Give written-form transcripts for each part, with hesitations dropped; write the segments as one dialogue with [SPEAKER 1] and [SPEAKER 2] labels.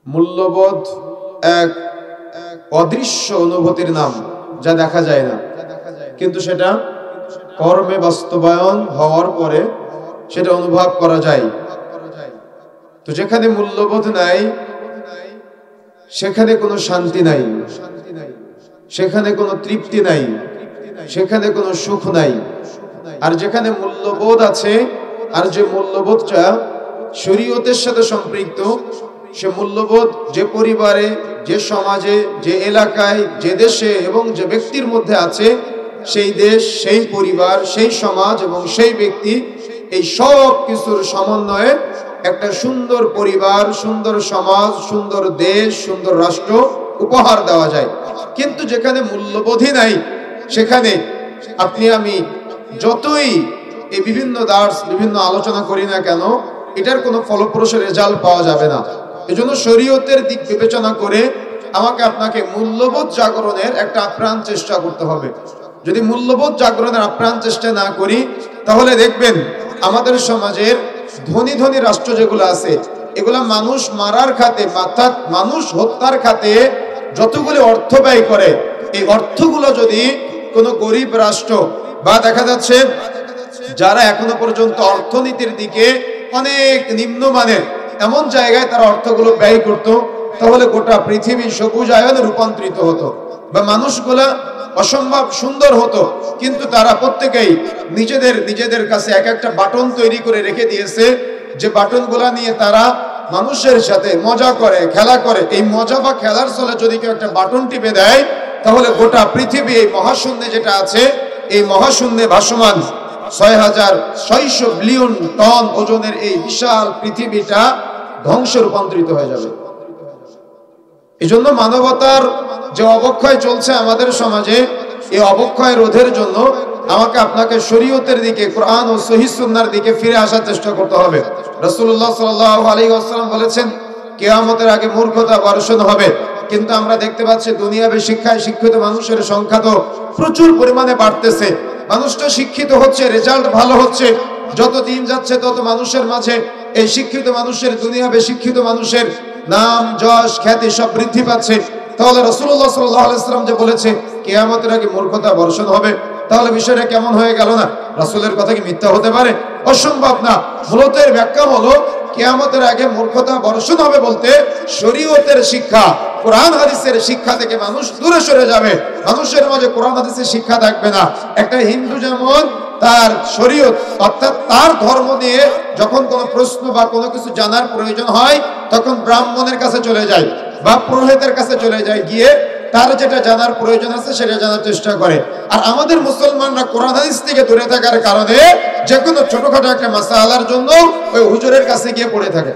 [SPEAKER 1] মূল্যবোধ এক অদৃশ্য অনুভূতির নাম, যা দেখা যায় না, কিন্তু সেটা কর্মে বাস্তবায়ন হওয়ার পরে সেটা অনুভব করা যায়। তো যেখানে মূল্যবোধ নাই সেখানে কোনো শান্তি নাই, সেখানে কোনো তৃপ্তি নাই, সেখানে কোনো সুখ নাই। আর যেখানে মূল্যবোধ আছে, আর যে মূল্যবোধটা শরীয়তের সাথে সম্পৃক্ত, সে মূল্যবোধ যে পরিবারে, যে সমাজে, যে এলাকায়, যে দেশে এবং যে ব্যক্তির মধ্যে আছে, সেই দেশ, সেই পরিবার, সেই সমাজ এবং সেই ব্যক্তি, এই সব কিছুর সমন্বয়ে একটা সুন্দর পরিবার, সুন্দর সমাজ, সুন্দর দেশ, সুন্দর রাষ্ট্র উপহার দেওয়া যায়। কিন্তু যেখানে মূল্যবোধই নাই, সেখানে আপনি আমি যতই এই বিভিন্ন দার্স, বিভিন্ন আলোচনা করি না কেন, এটার কোনো ফলপ্রসূ রেজাল্ট পাওয়া যাবে না। এজন্য শরীয়তের দিক বিবেচনা করে আমাকে আপনাকে মূল্যবোধ জাগরণের একটা আপ্রাণ চেষ্টা করতে হবে। যদি মূল্যবোধ জাগরণের আপ্রাণ চেষ্টা না করি, তাহলে দেখবেন আমাদের সমাজের ধনী ধনী রাষ্ট্র যেগুলো আছে, এগুলা মানুষ মারার খাতে, অর্থাৎ মানুষ হত্যার খাতে যতগুলি অর্থ ব্যয় করে, এই অর্থগুলো যদি কোনো গরিব রাষ্ট্র বা দেখা যাচ্ছে যারা এখনো পর্যন্ত অর্থনীতির দিকে অনেক নিম্নমানের, এমন জায়গায় তারা অর্থগুলো ব্যয় করত, তাহলে গোটা পৃথিবী সবুজায়নে রূপান্তরিত হতো বা মানুষগুলা অসম্ভব সুন্দর হতো। কিন্তু তারা প্রত্যেকেই নিজেদের কাছে এক একটা বাটন তৈরি করে রেখে দিয়েছে, যে বাটনগুলা নিয়ে তারা মানুষের সাথে মজা করে, খেলা করে। এই মজা বা খেলার ছলে যদি কেউ একটা বাটন টিপে দেয়, তাহলে গোটা পৃথিবী এই মহাশূন্যে যেটা আছে, এই মহাশূন্যে ভাসমান ৬৬০০ বিলিয়ন টন ওজনের এই বিশাল পৃথিবীটা ধ্বংসে রূপান্তরিত হয়ে যাবে। এই জন্য মানবতার যে অবক্ষয় চলছে আমাদের সমাজে, এই অবক্ষয় রোধের জন্য আমাকে আপনাকে শরীয়তের দিকে, কোরআন ও সহিহ সুন্নাহর দিকে ফিরে আসার চেষ্টা করতে হবে। রাসূলুল্লাহ সাল্লাল্লাহু আলাইহি ওয়াসাল্লাম বলেছেন, কিয়ামতের আগে মূর্খতা বর্ষণ হবে। কিন্তু আমরা দেখতে পাচ্ছি দুনিয়াবে শিক্ষায় শিক্ষিত মানুষের সংখ্যা তো প্রচুর পরিমাণে বাড়তেছে। মানুষটা শিক্ষিত হচ্ছে, রেজাল্ট ভালো হচ্ছে, যত দিন যাচ্ছে তত মানুষের মাঝে এই শিক্ষিত মানুষের, দুনিয়াবে শিক্ষিত মানুষের নাম, যশ, খ্যাতি সব বৃদ্ধি পাচ্ছে। তাহলে রাসূলুল্লাহ সাল্লাল্লাহু আলাইহি ওয়াসাল্লাম যে বলেছে কিয়ামতের আগে মূর্খতা বর্ষণ হবে, তাহলে বিষয়টা কেমন হয়ে গেল না? রাসূলের কথা কি মিথ্যা হতে পারে? অসম্ভব না। মূলত এর ব্যাখ্যা হলো, কিয়ামতের আগে মূর্খতা বর্ষণ হবে বলতে শরীয়তের শিক্ষা, কোরআন হাদিসের শিক্ষা থেকে মানুষ দূরে সরে যাবে। মানুষের মাঝে কোরআন হাদিসের শিক্ষা থাকবে না। একটা হিন্দু যেমন তার শরীয়ত, অর্থাৎ তার ধর্ম নিয়ে যখন কোনো প্রশ্ন বা কোনো কিছু জানার প্রয়োজন হয়, তখন ব্রাহ্মণের কাছে চলে যায় বা পুরোহিতের কাছে চলে যায়, গিয়ে তার যেটা জানার প্রয়োজন আছে সেটা জানার চেষ্টা করে। আর আমাদের মুসলমানরা কোরআন হাদিস থেকে দূরে থাকার কারণে যে কোনো ছোটখাটো একটা মাসালার জন্য ওই হুজুরের কাছে গিয়ে পড়ে থাকে,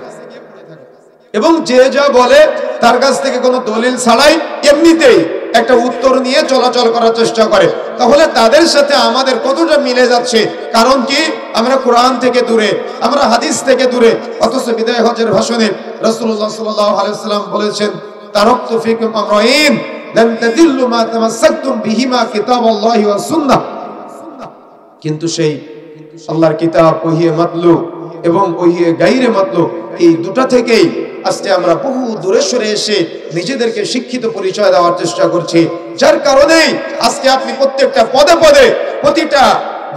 [SPEAKER 1] এবং যে যা বলে তার কাছ থেকে কোনো দলিল ছাড়াই এমনিতেই একটা উত্তর নিয়ে চলাচল করার চেষ্টা করে। তাহলে তাদের সাথে আমাদের কতটা মিলে যাচ্ছে? কারণ কি? আমরা কোরআন থেকে দূরে, আমরা হাদিস থেকে দূরে। অথচ বিদায় হজের ভাষণে রাসূলুল্লাহ সাল্লাল্লাহু আলাইহি ওয়াসাল্লাম বলেছেন, তারাকতু ফিকুম আমরাইন লান তাদিল্লু মা তামাসসাকতুম বিহিমা কিতাবাল্লাহি ওয়া সুন্নাহ। কিন্তু সেই আল্লাহর কিতাব, ওহিয়ে মাতলু এবং ওহিয়ে গায়রে মাতলু, এই দুটো থেকেই আজকে আমরা বহু দূরে সরে এসে নিজেদেরকে শিক্ষিত পরিচয় দেওয়ার চেষ্টা করছি। যার কারণে আজকে আপনি প্রত্যেকটা পদে পদে, প্রতিটা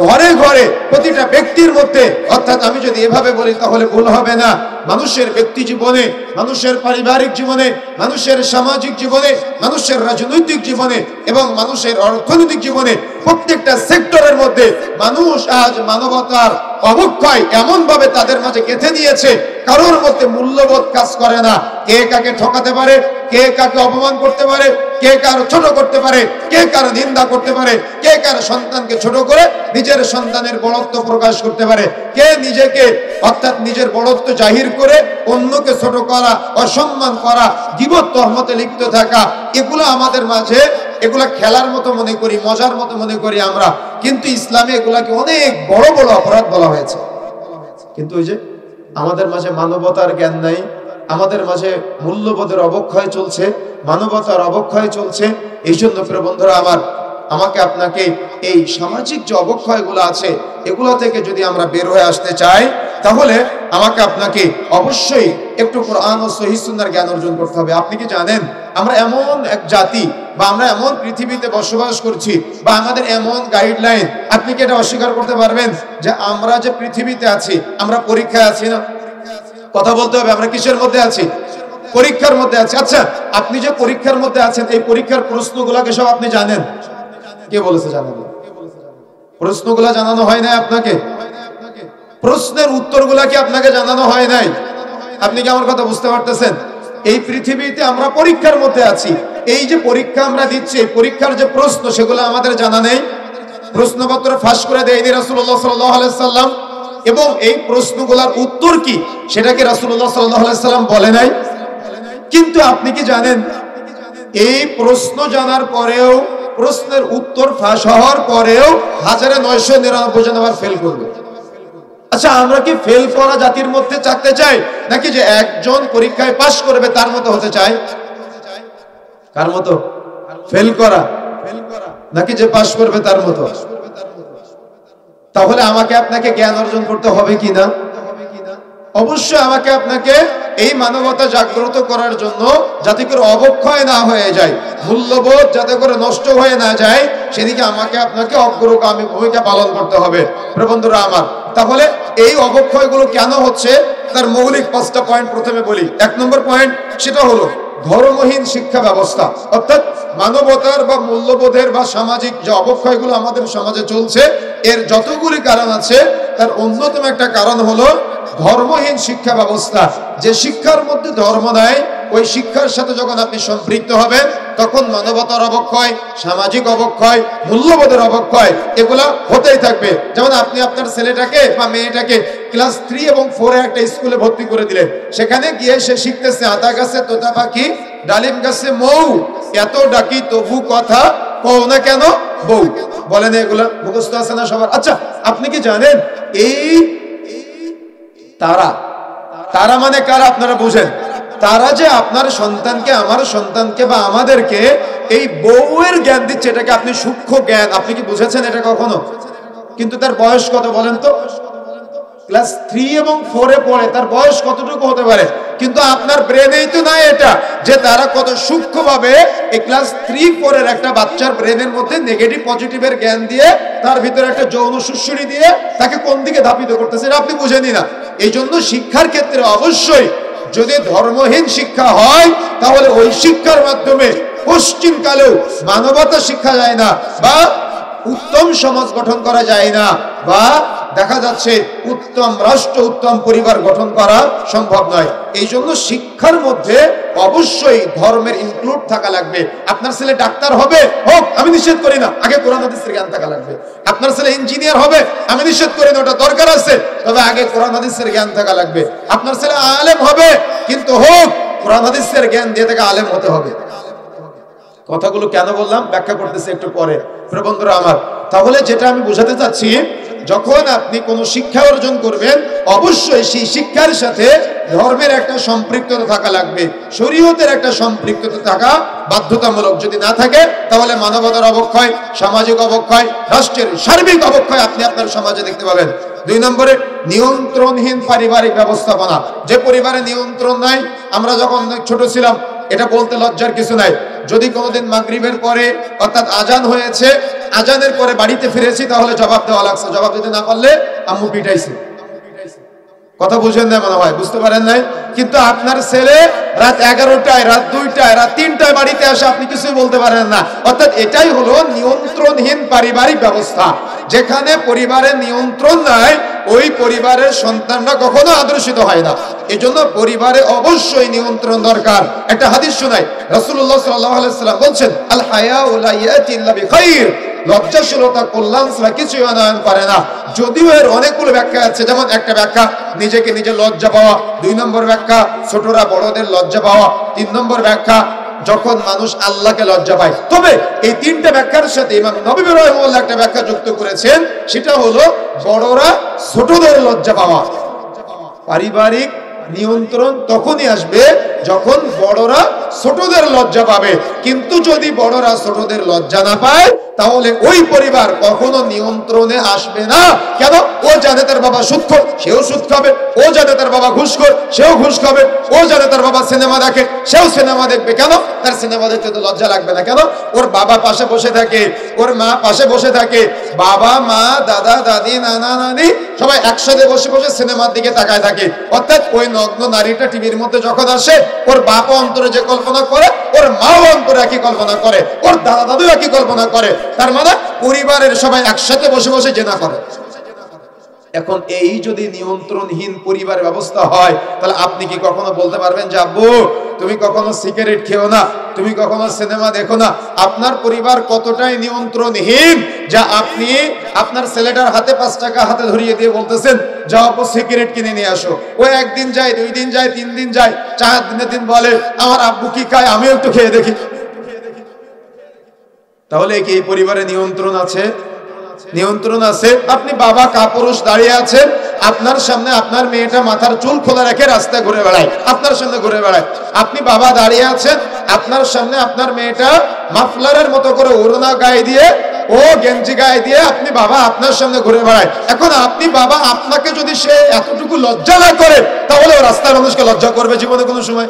[SPEAKER 1] ঘরে ঘরে, প্রতিটা ব্যক্তির মধ্যে, অর্থাৎ আমি যদি এভাবে বলি তাহলে ভুল হবে না, মানুষের ব্যক্তি জীবনে, মানুষের পারিবারিক জীবনে, মানুষের সামাজিক জীবনে, মানুষের রাজনৈতিক জীবনে এবং মানুষের অর্থনৈতিক জীবনে, প্রত্যেকটা সেক্টরের মধ্যে মানুষ আজ মানবতার অবক্ষয় এমন ভাবে তাদের মাঝে গেঁথে দিয়েছে, কারোর মধ্যে মূল্যবোধ কাজ করে না। কে কাকে ঠকাতে পারে, কে কাকে অপমান করতে পারে, কে কারো ছোট করতে পারে, কে কারো নিন্দা করতে পারে, কে কারো সন্তানকে ছোট করে নিজের সন্তানের বড়ত্ব প্রকাশ করতে পারে, কে নিজেকে, অর্থাৎ নিজের বড়ত্ব জাহির করে অন্যকে ছোট করা, অসম্মান করা, গীবত তহমতে লিপ্ত থাকা, এগুলো আমাদের মাঝে, এগুলা খেলার মতো মনে করি, মজার মতো মনে করি আমরা। কিন্তু ইসলামে এগুলাকে অনেক বড় বড় অপরাধ বলা হয়েছে। কিন্তু ওই যে আমাদের মাঝে মানবতার জ্ঞান নাই, আমাদের মাঝে মূল্যবোধের অবক্ষয় চলছে, মানবতার অবক্ষয় চলছে। এই জন্য প্রিয় বন্ধুরা আমার, আমাকে আপনাকে এই সামাজিক যে অবক্ষয়গুলো আছে, এগুলো থেকে যদি আমরা বের হয়ে আসতে চাই, তাহলে আমাকে আপনাকে অবশ্যই একটু কোরআন ও সহিহ সুন্নাহর জ্ঞান অর্জন করতে হবে। আপনি কি জানেন আমরা এমন এক জাতি বা আমরা এমন পৃথিবীতে বসবাস করছি বা আমাদের এমন গাইডলাইন, আপনি কি এটা অস্বীকার করতে পারবেন যে আমরা যে পৃথিবীতে আছি আমরা পরীক্ষায় আছি না? কথা বলতে হবে, আমরা কিসের মধ্যে আছি? পরীক্ষার মধ্যে আছি। আচ্ছা, আপনি যে পরীক্ষার মধ্যে আছেন এই পরীক্ষার প্রশ্নগুলোকে সব আপনি জানেন? কে বলেছে জানেন? প্রশ্নগুলো জানানো হয় নাই আপনাকে? প্রশ্নের উত্তরগুলা কি আপনাকে জানানো হয় নাই? আপনি কি আমার কথা বুঝতে পারতেছেন? এই পৃথিবীতে আমরা পরীক্ষার মধ্যে আছি। এই যে পরীক্ষা আমরা দিচ্ছি, পরীক্ষার যে প্রশ্ন সেগুলো আমাদের জানা নেই। প্রশ্নপত্র ফাঁস করে দেয়নি রাসূলুল্লাহ সাল্লাল্লাহু আলাইহি সাল্লাম, এবং এই প্রশ্নগুলোর উত্তর কি সেটা কি রাসূলুল্লাহ সাল্লাল্লাহু আলাইহি সাল্লাম বলে নাই? কিন্তু আপনি কি জানেন এই প্রশ্ন জানার পরেও, প্রশ্নের উত্তর ফাঁস হওয়ার পরেও 1999 জন আবার ফেল করবে। আচ্ছা, আমরা কি ফেল করা জাতির মধ্যে থাকতে চাই, নাকি যে একজন পরীক্ষায় পাস করবে তার মতো হতে চাই? কার মতো? ফেল করা, নাকি যে পাস করবে তার মতো? তাহলে আমাকে আপনাকে জ্ঞান অর্জন করতে হবে কিনা? অবশ্যই আমাকে আপনাকে এই মানবতা জাগ্রত করার জন্য, যাতে করে অবক্ষয় না হয়ে যায়, মূল্যবোধ যাতে করে নষ্ট হয়ে না যায়, সেদিকে আমাকে আপনাকে অগ্রগামী ভূমিকা পালন করতে হবে। বন্ধুরা আমার, তাহলে এই অবক্ষয়গুলো কেন হচ্ছে তার মৌলিক 5টা পয়েন্ট প্রথমে বলি। 1 নম্বর পয়েন্ট, সেটা হলো ধর্মহীন শিক্ষা ব্যবস্থা। অর্থাৎ মানবতার বা মূল্যবোধের বা সামাজিক যে অবক্ষয়গুলো আমাদের সমাজে চলছে, এর যতগুলি কারণ আছে তার অন্যতম একটা কারণ হলো ধর্মহীন শিক্ষা ব্যবস্থা। যে শিক্ষার মধ্যে ধর্ম নাই, ওই শিক্ষার সাথে যখন আপনি সম্পৃক্ত হবেন তখন মানবতার অবক্ষয়, সামাজিক অবক্ষয়, মূল্যবোধের অবক্ষয় এগুলা হতেই থাকবে। যেমন আপনি আপনার ছেলেটাকে বা মেয়েটাকে ক্লাস 3 এবং 4 এ একটা স্কুলে ভর্তি করে দিলেন, সেখানে গিয়ে সে শিখতেছে আতা গাছে তোতা পাখি, ডালিম গাছে মৌ, এত ডাকি তবু কথা কও না কেন বউ। বলেন এগুলা মুখস্থ আছে না সবার? আচ্ছা, আপনি কি জানেন এই তারা, তারা মানে কারা আপনারা বুঝেন? তারা যে আপনার সন্তানকে, আমার সন্তানকে বা আমাদেরকে এই বউয়ের জ্ঞান দিচ্ছে, এটাকে আপনি সূক্ষ্ম জ্ঞান, আপনি কি বুঝেছেন এটা কখনো? কিন্তু তার বয়স কত বলেন তো? ক্লাস 3 এবং 4 এ পড়ে, তার বয়স কতটুকু হতে পারে? কিন্তু আপনার ব্রেনেই তো নাই এটা, যে তারা কত সূক্ষ্মভাবে এই ক্লাস 3-4 এর একটা বাচ্চার ব্রেনের মধ্যে নেগেটিভ পজিটিভের জ্ঞান দিয়ে তার ভিতরে একটা যৌন সুশ্রী দিয়ে তাকে কোন দিকে ধাপিত করতেছে, এটা আপনি বুঝেনি না। এই জন্য শিক্ষার ক্ষেত্রে অবশ্যই যদি ধর্মহীন শিক্ষা হয়, তাহলে ওই শিক্ষার মাধ্যমে পশ্চিমকালেও মানবতা শিক্ষা যায় না, বা উত্তম সমাজ গঠন করা যায় না, বা দেখা যাচ্ছে উত্তম রাষ্ট্র, উত্তম পরিবার গঠন করা সম্ভব নয়। এই জন্য শিক্ষার মধ্যে অবশ্যই ধর্মের ইনক্লুড থাকা লাগবে। আপনার ছেলে ডাক্তার হবে, হোক, আমি নিষেধ করি না, আগে কোরআন হাদিসের জ্ঞান থাকা লাগবে। আপনার ছেলে ইঞ্জিনিয়ার হবে, আমি নিষেধ করি না, ওটা দরকার আছে, তবে আগে কোরআন হাদিসের জ্ঞান থাকা লাগবে। আপনার ছেলে আলেম হবে, কিন্তু হোক, কোরআন হাদিসের জ্ঞান দিয়ে তাকে আলেম হতে হবে। কথাগুলো কেন বললাম ব্যাখ্যা করতেছি একটু পরে। বন্ধুরা আমার, তাহলে যেটা আমি বোঝাতে চাচ্ছি, যখন আপনি কোনো শিক্ষা অর্জন করবেন, অবশ্যই সেই শিক্ষার সাথে ধর্মের একটা সম্পৃক্ততা থাকা লাগবে, শরীয়তের একটা সম্পৃক্ততা থাকা বাধ্যতামূলক। যদি না থাকে তাহলে মানবতার অবক্ষয়, সামাজিক অবক্ষয়, রাষ্ট্রের সার্বিক অবক্ষয় আপনি আপনার সমাজে দেখতে পাবেন। 2 নম্বরে নিয়ন্ত্রণহীন পারিবারিক ব্যবস্থাপনা। যে পরিবারে নিয়ন্ত্রণ নাই, আমরা যখন ছোট ছিলাম, এটা বলতে লজ্জার কিছু নাই, যদি কোনোদিন মাগরিবের পরে অর্থাৎ আজান হয়েছে, আজানের পরে বাড়িতে ফিরেছি, তাহলে জবাব দেওয়া লাগছে, জবাব দিতে না পারলে আম্মু পিটাইছে। কথা বুঝেন না মনে হয়, বুঝতে পারেন নাই? কিন্তু আপনার ছেলে রাত 11টায়, রাত 2টায়, রাত 3টায় বাড়িতে আসে, আপনি কিছুই বলতে পারেন না। অর্থাৎ এটাই হলো নিয়ন্ত্রণহীন পারিবারিক ব্যবস্থা। যেখানে পরিবারের নিয়ন্ত্রণ নাই, ওই পরিবারের সন্তানরা কখনো আদর্শিত হয় না। এজন্য পরিবারে অবশ্যই নিয়ন্ত্রণ দরকার। একটা হাদিস শোনাই, রাসূলুল্লাহ সাল্লাল্লাহু আলাইহি ওয়াসাল্লাম বলছেন, আল হায়াউ লা ইয়াতি ইল্লা বিখাইর, লজ্জাশীলতা কল্যাণ ছাড়া কিছুই আনয়ন করে না। যদিও এর অনেকগুলো ব্যাখ্যা আছে, যেমন একটা ব্যাখ্যা নিজেকে নিজে লজ্জা পাওয়া, 2 নম্বর ব্যাখ্যা ছোটরা বড়দের লজ্জা পাওয়া, 3 নম্বর ব্যাখ্যা যখন মানুষ আল্লাহকে লজ্জা পায়। তবে এই 3টা ব্যাখ্যার সাথে ইমাম নববী রাহিমাহুল্লাহ একটা ব্যাখ্যা যুক্ত করেছেন, সেটা হলো বড়রা ছোটদের লজ্জা পাওয়া। পারিবারিক নিয়ন্ত্রণ তখনই আসবে যখন বড়রা ছোটদের লজ্জা পাবে। কিন্তু যদি বড়রা ছোটদের লজ্জা না পায়, তাহলে ওই পরিবার কখনো নিয়ন্ত্রণে আসবে না। কেন? ও জানে তার বাবা সুদখোর, সেও সুদ খাবে। ও জানে তার বাবা ঘুষখোর, সেও ঘুষ খাবে। ও জানে তার বাবা সিনেমা দেখে, সেও সিনেমা দেখবে। কেন? তার সিনেমা দেখতে তো লজ্জা লাগবে না। কেন? ওর বাবা পাশে বসে থাকে, ওর মা পাশে বসে থাকে, বাবা মা দাদা দাদি নানা নানি সবাই একসাথে বসে বসে সিনেমার দিকে তাকায় থাকে। অর্থাৎ ওই নগ্ন নারীটা টিভির মধ্যে যখন আসে, ওর বাবা অন্তরে যে কল্পনা করে, ওর মাও অন্তরে একই কল্পনা করে, ওর দাদা দাদু একই কল্পনা করে। তার মানে পরিবারের সবাই একসাথে বসে বসে জেনা করে। এখন এই যদি নিয়ন্ত্রণহীন পরিবার ব্যবস্থা হয়, তাহলে আপনি কি কখনো বলতে পারবেন যে আব্বু তুমি কখনো সিগারেট খেও না, তুমি কখনো সিনেমা দেখো না? আপনার পরিবার কতটাই নিয়ন্ত্রণহীন যা আপনি আপনার ছেলেটার হাতে 5 টাকা হাতে ধরিয়ে দিয়ে বলতেছেন যাও আব্বু সিগারেট কিনে নিয়ে আসো। ও একদিন যায়, 2 দিন যায়, 3 দিন যায়, 4 দিনের দিন বলে আমার আব্বু কি খায় আমিও একটু খেয়ে দেখি। তাহলে কি এই পরিবারে নিয়ন্ত্রণ আছে? নিয়ন্ত্রণ আছে। আপনি বাবা কাপুরুষ দাঁড়িয়ে আছেন, আপনার সামনে আপনার মেয়েটা মাথার চুল খোলা রেখে রাস্তায় ঘুরে বেড়ায়, আপনার সামনে ঘুরে বেড়ায়। আপনি বাবা দাঁড়িয়ে আছেন, আপনার সামনে আপনার মেয়েটা মাফলারের মতো করে ওড়না গায়ে দিয়ে, ও গেঞ্জি গায়ে দিয়ে আপনি বাবা আপনার সামনে ঘুরে বেড়ায়। এখন আপনি বাবা, আপনাকে যদি সে এতটুকু লজ্জা না করে, তাহলে ও রাস্তার মানুষকে লজ্জা করবে জীবনে কোনো সময়?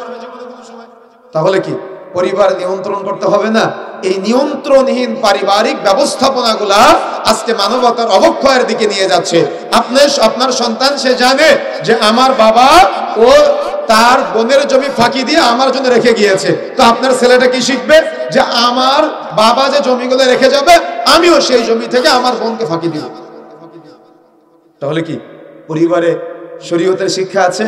[SPEAKER 1] তাহলে কি পরিবার নিয়ন্ত্রণ করতে হবে না? এই নিয়ন্ত্রণহীন পারিবারিক ব্যবস্থাপনাগুলা আজকে মানবতার অবক্ষয়ের দিকে নিয়ে যাচ্ছে। আপনার সন্তান সে জানে যে আমার বাবা ও তার বোনের জমি ফাঁকি দিয়ে আমার জন্য রেখে গিয়েছে, তো আপনার ছেলেটা কি শিখবে? যে আমার বাবা যে জমিগুলো রেখে যাবে, আমিও সেই জমি থেকে আমার বোনকে ফাঁকি দিব। তাহলে কি পরিবারে শরীয়তের শিক্ষা আছে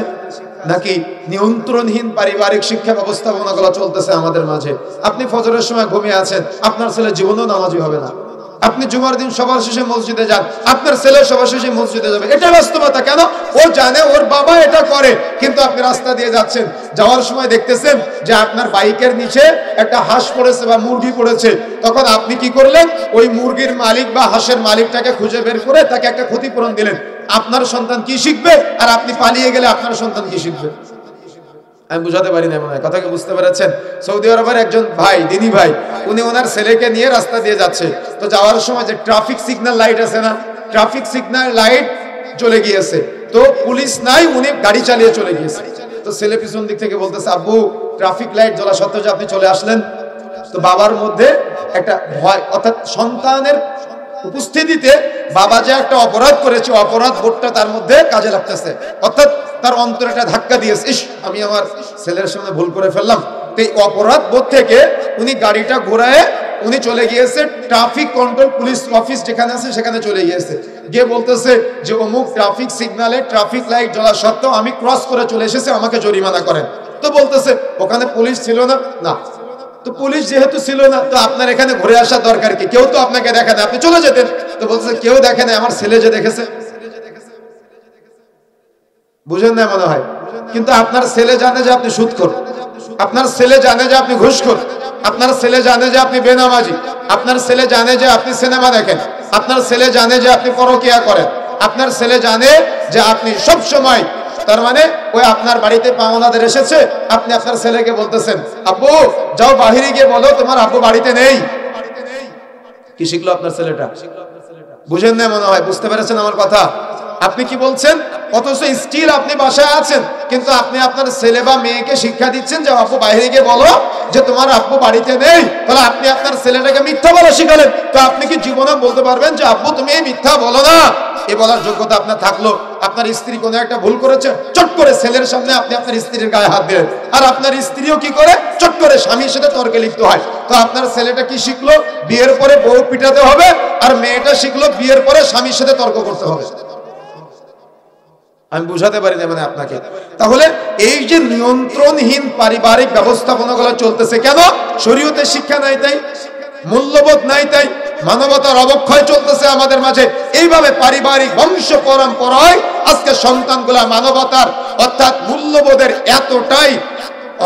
[SPEAKER 1] নাকি নিয়ন্ত্রণহীন পারিবারিক শিক্ষা ব্যবস্থাপনাগুলো চলতেছে আমাদের মাঝে? আপনি ফজরের সময় ঘুমিয়ে আছেন, আপনার ছেলে জীবনেও নামাজি হবে না। আপনি জুমার দিন সবার শেষে মসজিদে যান, আপনার ছেলে সবার শেষে মসজিদে যাবে। এটা বাস্তবতা। কেন? ও জানে ওর বাবা এটা করে, কিন্তু আপনি রাস্তা দিয়ে যাচ্ছেন, যাওয়ার সময় দেখতেছেন যে আপনার বাইকের নিচে একটা হাঁস পড়েছে বা মুরগি পড়েছে। তখন আপনি কি করলেন? ওই মুরগির মালিক বা হাঁসের মালিকটাকে খুঁজে বের করে তাকে একটা ক্ষতিপূরণ দিলেন। আপনার সন্তান কি শিখবে? আর আপনি পালিয়ে গেলে আপনার সন্তান কি শিখবে? আমি বুঝাতে পারি না মনে হয়, কথা কি বুঝতে পেরেছেন? সৌদি আরবের একজন ভাই, দিনী ভাই, উনি ওনার ছেলেকে নিয়ে রাস্তা দিয়ে যাচ্ছে। তো যাওয়ার সময় যে ট্রাফিক সিগন্যাল লাইট আছে না, ট্রাফিক সিগন্যাল লাইট চলে গিয়েছে, তো পুলিশ নাই, উনি গাড়ি চালিয়ে চলে গিয়েছে। তো ছেলে পিছন দিক থেকে বলতেছে আব্বু ট্রাফিক লাইট জ্বলা সত্ত্বেও যে আপনি চলে আসলেন। তো বাবার মধ্যে একটা ভয়, অর্থাৎ সন্তানের উপস্থিতিতে বাবা যে একটা অপরাধ করেছে, অপরাধ বোধটা তার মধ্যে কাজে লাগতেছে, অর্থাৎ তার অন্তরে একটা ধাক্কা দিয়েছে, ইস আমি আমার ছেলের সামনে ভুল করে ফেললাম। তো এই অপরাধ বোধ থেকে উনি গাড়িটা ঘোরায় উনি চলে গিয়েছে ট্রাফিক কন্ট্রোল পুলিশ অফিস যেখানে আছে সেখানে চলে গিয়েছে। গিয়ে বলতেছে যে অমুক ট্রাফিক সিগন্যালে ট্রাফিক লাইট জ্বলা সত্ত্বেও আমি ক্রস করে চলে এসেছি, আমাকে জরিমানা করেন। তো বলতেছে ওখানে পুলিশ ছিল না। না, তো পুলিশ যেহেতু ছিল না, তো আপনার এখানে ঘুরে আসার দরকার কি? কেউ তো আপনাকে দেখে না, আপনি চলে যেতেন। তো বলতেছে কেউ দেখে না, আমার ছেলে যে দেখেছে। বুঝেন না মনে হয়? কিন্তু আপনার ছেলে জানে যে আপনি সুদখোর, আপনার ছেলে জানে যে আপনি ঘুষখোর, আপনার ছেলে জানে যে আপনি বেনামাজি, আপনার ছেলে জানে যে আপনি সিনেমা দেখেন, আপনার ছেলে জানে যে আপনি পরকিয়া করেন, আপনার ছেলে জানে যে আপনি সব সময়, তার মানে ওই আপনার বাড়িতে পাওনাদের এসেছে, আপনি আপনার ছেলেকে বলতেছেন আব্বু যাও বাহিরে গিয়ে বলো তোমার আব্বু বাড়িতে নেই। কি শিখলো আপনার ছেলেটা? বুঝেন না মনে হয়? বুঝতে পেরেছেন আমার কথা? আপনি কি বলছেন? অথচ স্টিল আপনি বাসায় আছেন, কিন্তু আপনি আপনার ছেলে বা মেয়েকে শিক্ষা দিচ্ছেন যে আব্বু বাইরে গিয়ে বলো যে তোমার আব্বু বাড়িতে নেই। তাহলে আপনি আপনার ছেলেটাকে মিথ্যা বলা শিখালেন। তো আপনি কি জীবনে বলতে পারবেন যে আব্বু তুমি এই মিথ্যা বলো না? এ বলার যোগ্যতা আপনার থাকলো? আপনার স্ত্রী কোনো একটা ভুল করেছে, চট করে ছেলের সামনে আপনি আপনার স্ত্রীর গায়ে হাত দিলেন। আর আপনার স্ত্রীও কি করে? চট করে স্বামীর সাথে তর্কে লিপ্ত হয়। তো আপনার ছেলেটা কি শিখলো? বিয়ের পরে বউ পিটাতে হবে। আর মেয়েটা শিখলো বিয়ের পরে স্বামীর সাথে তর্ক করতে হবে। আমি বুঝাতে পারি না মানে আপনাকে। তাহলে এই যে নিয়ন্ত্রণহীন পারিবারিক ব্যবস্থাপনাগুলো চলতেছে কেন? শরীয়তের শিক্ষা নাই তাই, মূল্যবোধ নাই তাই, মানবতার অবক্ষয় চলতেছে আমাদের মাঝে। এইভাবে পারিবারিক বংশ পরম্পরায় আজকে সন্তানগুলা মানবতার অর্থাৎ মূল্যবোধের এতটাই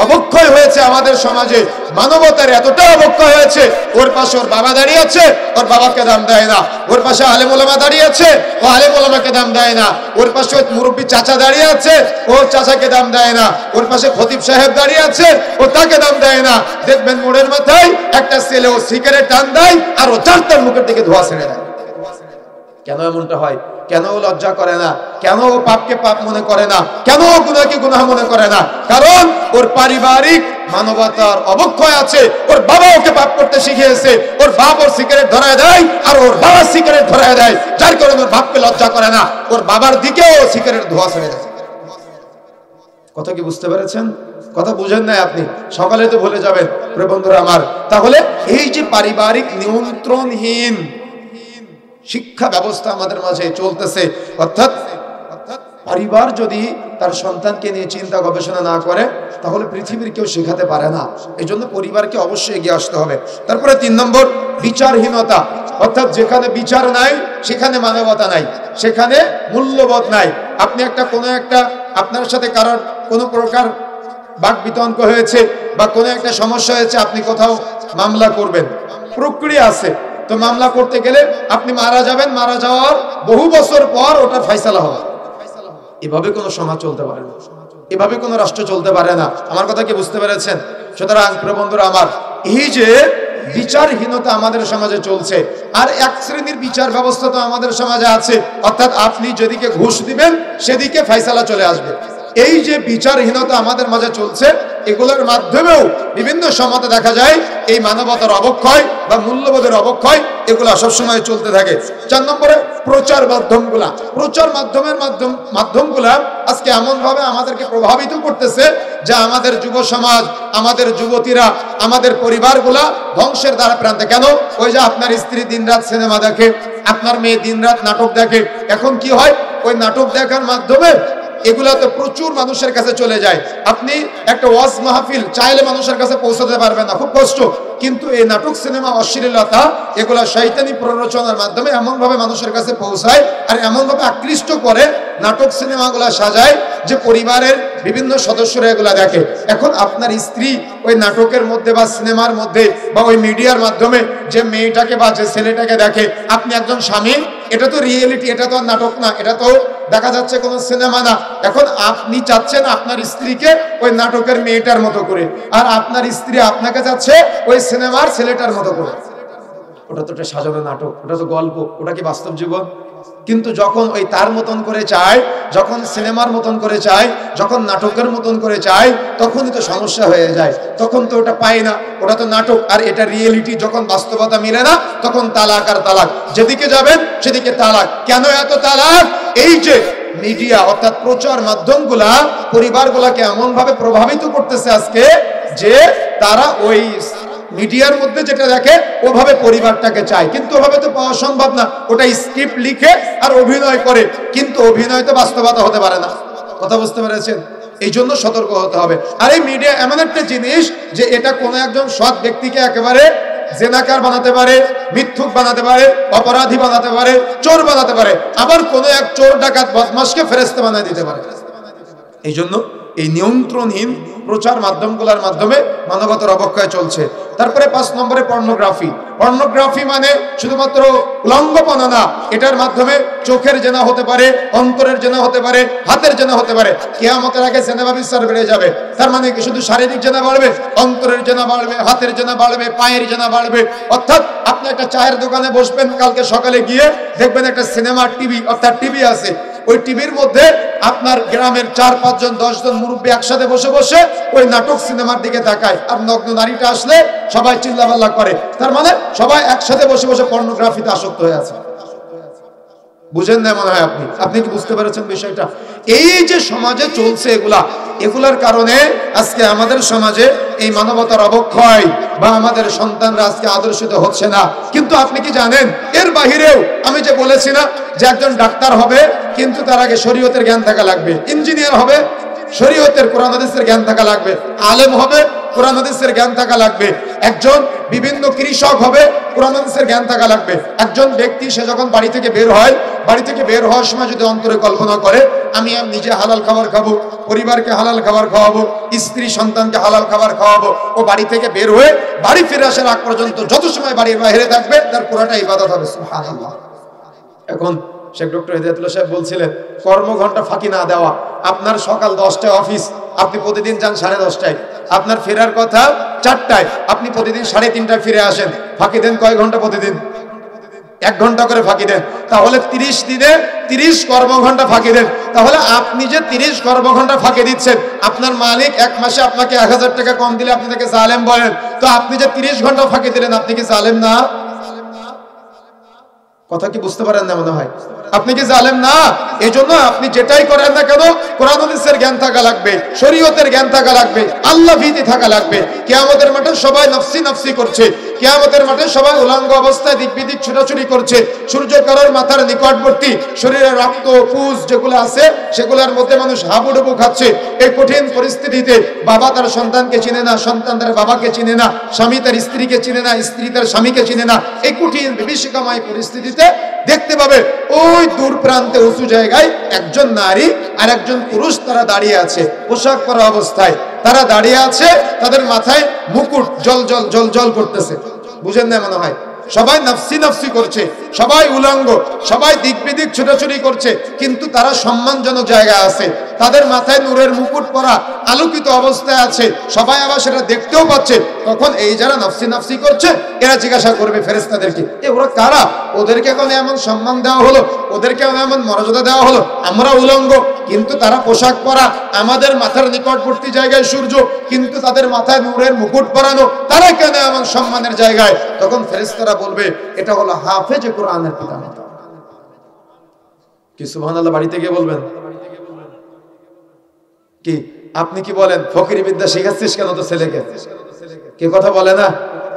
[SPEAKER 1] অবক্ষয় হয়েছে আমাদের সমাজে, মানবতার এতটা অবক্ষয় হয়েছে, ওর পাশে ওর বাবা দাঁড়িয়ে আছে, ওর বাবাকে দাম দেয় না। ওর পাশে আলেম ওলামা দাঁড়িয়ে আছে, ও আলেম ওলামাকে দাম দেয় না। ওর পাশে ওই মুরব্বী চাচা দাঁড়িয়ে আছে, ওর চাচাকে দাম দেয় না। ওর পাশে খতিব সাহেব দাঁড়িয়ে আছে, ও তাকে দাম দেয় না। দেখবেন মোড়ের মাথায় একটা ছেলে ও সিগারেট টান দেয় আর ও তার মুখের দিকে ধোঁয়া ছেড়ে দেয়। কেন এমনটা হয়? কেন ও লজ্জা করে না? কেন ও পাপকে পাপ মনে করে না? কেন ও গুনাহকে গুনাহ মনে করে না? কারণ ওর পারিবারিক মানবতার অবক্ষয় আছে। ওর বাবা ওকে পাপ করতে শিখিয়েছে, ওর বাপ ওর সিগারেট ধরায় দেয় আর ওর বাবা সিগারেট ধরায় দেয়, যার কারণে ওর বাপকে লজ্জা করে না, ওর বাবার দিকেও সিগারেট ধোঁয়া ছেড়ে দেয়। কথা কি বুঝতে পেরেছেন? কথা বুঝেন নাই আপনি, সকালে তো ভুলে যাবেন। প্রিয় বন্ধুরা আমার, তাহলে এই যে পারিবারিক নিয়ন্ত্রণহীন শিক্ষা ব্যবস্থা আমাদের মাঝে চলতেছে, অর্থাৎ পরিবার যদি তার সন্তানকে নিয়ে চিন্তা গবেষণা না করে তাহলে পৃথিবীর কেউ শেখাতে পারে না। এই জন্য পরিবারকে অবশ্যই এগিয়ে আসতে হবে। তারপরে 3 নম্বর, বিচারহীনতা। অর্থাৎ যেখানে বিচার নাই সেখানে মানবতা নাই, সেখানে মূল্যবোধ নাই। আপনি কোনো একটা আপনার সাথে কারোর কোনো প্রকার বাক বিতর্ক হয়েছে বা কোনো একটা সমস্যা হয়েছে, আপনি কোথাও মামলা করবেন, প্রক্রিয়া আছে। তো মামলা করতে গেলে আপনি মারা যাবেন, মারা যাওয়ার বহু বছর পর ওটার ফয়সালা হবে। এভাবে কোনো সমাজ চলতে পারে না, এভাবে কোনো রাষ্ট্র চলতে পারে না। আমার কথা কি বুঝতে পেরেছেন? সুতরাং প্রিয় বন্ধুরা আমার, এই যে বিচারহীনতা আমাদের সমাজে চলছে, আর এক শ্রেণীর বিচার ব্যবস্থা তো আমাদের সমাজে আছে, অর্থাৎ আপনি যেদিকে ঘুষ দিবেন সেদিকে ফয়সালা চলে আসবে। এই যে বিচারহীনতা আমাদের মাঝে চলছে, এগুলোর মাধ্যমেও বিভিন্ন সমাজে দেখা যায় এই মানবতার অবক্ষয় বা মূল্যবোধের অবক্ষয়, এগুলো সবসময় চলতে থাকে। 4 নম্বরে, প্রচার মাধ্যমগুলা। প্রচার মাধ্যমগুলা আজকে এমন ভাবে আমাদেরকে প্রভাবিত করতেছে যে আমাদের যুব সমাজ, আমাদের যুবতীরা, আমাদের পরিবারগুলা ধ্বংসের দ্বারা প্রান্তে। কেন? ওই যে আপনার স্ত্রী দিনরাত সিনেমা দেখে, আপনার মেয়ে দিনরাত নাটক দেখে। এখন কি হয়? ওই নাটক দেখার মাধ্যমে এগুলা তো প্রচুর মানুষের কাছে চলে যায়। আপনি একটা ওয়াজ মাহফিল চাইলে মানুষের কাছে পৌঁছাতে পারবেন না, খুব কষ্ট। কিন্তু এই নাটক, সিনেমা, অশ্লীলতা, এগুলা শয়তানি প্ররোচনার মাধ্যমে এমন ভাবে মানুষের কাছে পৌঁছায় আর এমন ভাবে আকৃষ্ট করে, নাটক সিনেমাগুলা সাজায় যে পরিবারের বিভিন্ন সদস্যরা এগুলা দেখে। এখন আপনার স্ত্রী ওই নাটকের মধ্যে বা সিনেমার মধ্যে বা ওই মিডিয়ার মাধ্যমে যে মেয়েটাকে বা যে ছেলেটাকে দেখে, আপনি একজন স্বামী, এটা তো রিয়েলিটি, এটা তো নাটক না, এটা তো দেখা যাচ্ছে কোনো সিনেমা না। এখন আপনি চাচ্ছেন আপনার স্ত্রীকে ওই নাটকের মেয়েটার মতো করে, আর আপনার স্ত্রী আপনাকে চাচ্ছে ওই সিনেমার ছেলেটার মতো করে। ওটা তো একটা সাজানো নাটক, ওটা তো গল্প, ওটা কি বাস্তব জীবন? কিন্তু যখন ওই তার মতন করে চায়, যখন সিনেমার মতন করে চায়, যখন নাটকের মতন করে চায়, তখনই তো সমস্যা হয়ে যায়। তখন তো ওটা পায় না, ওটা তো নাটক আর এটা রিয়েলিটি। যখন বাস্তবতা মিলে না তখন তালাক আর তালাক, যেদিকে যাবেন সেদিকে তালাক। কেন এত তালাক? এই যে মিডিয়া অর্থাৎ প্রচার মাধ্যমগুলা পরিবারগুলাকে এমন ভাবে প্রভাবিত করতেছে আজকে যে তারা ওই মিডিয়ার মধ্যে যেটা দেখে ওভাবে পরিবারটাকে চায়, কিন্তু ওভাবে তো পাওয়া সম্ভব না। ওটা স্ক্রিপ্ট লিখে আর অভিনয় করে, কিন্তু অভিনয় তো বাস্তবতা হতে পারে না। কথা বুঝতে পেরেছেন? এই জন্য সতর্ক হতে হবে। আর এই মিডিয়া এমন একটা জিনিস যে এটা কোনো একজন সৎ ব্যক্তিকে একেবারে জেনাকার বানাতে পারে, মিথ্যুক বানাতে পারে, অপরাধী বানাতে পারে, চোর বানাতে পারে, আবার কোনো এক চোর ডাকাত বদমাশকে ফেরেশতা বানিয়ে দিতে পারে। এই জন্য এই নিয়ন্ত্রণহীন প্রচার মাধ্যমগুলোর মাধ্যমে মানবতার অবক্ষয় চলছে। তারপরে 5 নম্বরে, পর্নোগ্রাফি। পর্নোগ্রাফি মানে শুধুমাত্র উলঙ্গপনা না, এটার মাধ্যমে চোখের জেনা হতে পারে, অন্তরের জেনা হতে পারে, হাতের জেনা হতে পারে। কিয়ামতের আগে জেনা বিচার বেড়ে যাবে। তার মানে কি শুধু শারীরিক জেনা বাড়বে? অন্তরের জেনা বাড়বে, হাতের জেনা বাড়বে, পায়ের জেনা বাড়বে। অর্থাৎ আপনি একটা চায়ের দোকানে বসবেন, কালকে সকালে গিয়ে দেখবেন একটা সিনেমা টিভি অর্থাৎ টিভি আছে, ওই টিভির মধ্যে আপনার গ্রামের 4-5 জন 10 জন মুরব্বী একসাথে বসে বসে ওই নাটক সিনেমার দিকে তাকায়, আর নগ্ন নারীটা আসলে সবাই চিল্লাপাল্লা করে। তার মানে সবাই একসাথে বসে বসে পর্নোগ্রাফিতে আসক্ত হয়ে আছে। বুঝেন না মনে হয় আপনি কি বুঝতে পেরেছেন বিষয়টা? এই যে সমাজে চলছে এগুলার কারণে আজকে আমাদের সমাজে এই মানবতার অবক্ষয় বা আমাদের সন্তানরা আজকে আদর্শিত হচ্ছে না। কিন্তু আপনি কি জানেন, এর বাহিরেও আমি যে বলেছি না যে একজন ডাক্তার হবে কিন্তু তার আগে শরীয়তের জ্ঞান থাকা লাগবে, ইঞ্জিনিয়ার হবে শরীয়তের কোরআন হাদিসের জ্ঞান থাকা লাগবে, আলেম হবে কোরআন হাদিসের জ্ঞান থাকা লাগবে। একজন বিভিন্ন কৃষক হবে, কোরআন হাদিসের জ্ঞান থাকা লাগবে। একজন ব্যক্তি সে যখন বাড়ি থেকে বের হয়, বাড়ি থেকে বের হওয়ার সময় যদি অন্তরে কল্পনা করে আমি নিজে হালাল খাবার খাবো, পরিবারকে হালাল খাবার খাওয়াবো, স্ত্রী সন্তানকে হালাল খাবার খাওয়াবো, ও বাড়ি থেকে বের হয়ে বাড়ি ফিরে আসার আগ পর্যন্ত যত সময় বাড়ির বাইরে থাকবে তার পুরোটা ইবাদত হবে। সুবহানাল্লাহ। এখন শেখ ডক্টর হিদায়াতুল্লাহ সাহেব বলছিলেন কর্মঘণ্টা ফাঁকি না দেওয়া। আপনার সকাল 10টায় অফিস, আপনি প্রতিদিন যান 10:30টায়, আপনার ফেরার কথা 4টায়, আপনি প্রতিদিন 3:30টায় ফিরে আসেন, ফাঁকি দেন কয় ঘন্টা প্রতিদিন? 1 ঘন্টা করে ফাঁকি দেন। তাহলে 30 দিনে 30 কর্মঘণ্টা ফাঁকি দেন। তাহলে আপনি যে 30 কর্মঘণ্টা ফাঁকি দিচ্ছেন, আপনার মালিক 1 মাসে আপনাকে 1000 টাকা কম দিলে আপনি তাকে জালেম বলেন, তো আপনি যে 30 ঘন্টা ফাঁকি দিলেন আপনি কি জালেম না? কথা কি বুঝতে পারেন না মনে হয়? আপনি কি জালেম না? এজন্য আপনি যেটাই করেন না কেন কোরআন হাদিসের জ্ঞান থাকা লাগবে, শরীয়তের জ্ঞান থাকা লাগবে, আল্লাহ ভীতি থাকা লাগবে। কিয়ামতের মাঠে সবাই নফসি নফসি করছে, কিয়ামতের মাঠে সবাই উলঙ্গ অবস্থায় দিক বিদিক ছুটাছুটি করছে, সূর্য কারোর মাথার নিকটবর্তী, শরীরে রক্ত পুজ যেগুলো আছে সেগুলোর মধ্যে মানুষ হাবুডুবু খাচ্ছে। এই কঠিন পরিস্থিতিতে বাবা তার সন্তানকে চিনে না, সন্তান তার বাবাকে চিনে না, স্বামী তার স্ত্রীকে চিনে না, স্ত্রী তার স্বামীকে চিনে না। এই কঠিন বিভীষিকাময় পরিস্থিতিতে দেখতে পাবে ওই দূর প্রান্তে উঁচু জায়গায় একজন নারী আর একজন পুরুষ তারা দাঁড়িয়ে আছে, পোশাক পরা অবস্থায় তারা দাঁড়িয়ে আছে, তাদের মাথায় মুকুট জল জল জল জল করতেছে। বুঝেন না মনে হয়? সবাই নফসি নফসি করছে, সবাই উলঙ্গ, সবাই দিক বিদিক ছোটাছুটি করছে, কিন্তু তারা সম্মানজনক জায়গায় আছে, তাদের মাথায় নূরের মুকুট পরা আলোকিত অবস্থায় আছে, সবাই আবার সেটা দেখতেও পাচ্ছে। তখন এই যারা নফসি নফসি করছে এরা জিজ্ঞাসা করবে ফেরেশতাদেরকে, ওরা কারা? ওদেরকে এখন এমন সম্মান দেওয়া হলো, ওদেরকে এমন মর্যাদা দেওয়া হলো, আমরা উলঙ্গ কিন্তু তারা পোশাক পরা, আমাদের মাথার নিকটবর্তী জায়গায় সূর্য কিন্তু তাদের মাথায় নূরের মুকুট পরানো, তারা কেন এমন সম্মানের জায়গায়? তখন ফেরেশতারা বলবে এটা হলো হাফেজে কোরআনের পিতামাতা। কি সুবহানাল্লাহ? বাড়িতে গিয়ে বলবেন কি? আপনি কি বলেন ফকিরি বিদ্যা শেখাচ্ছিস কেন তোর ছেলেকে? কে কথা বলে না?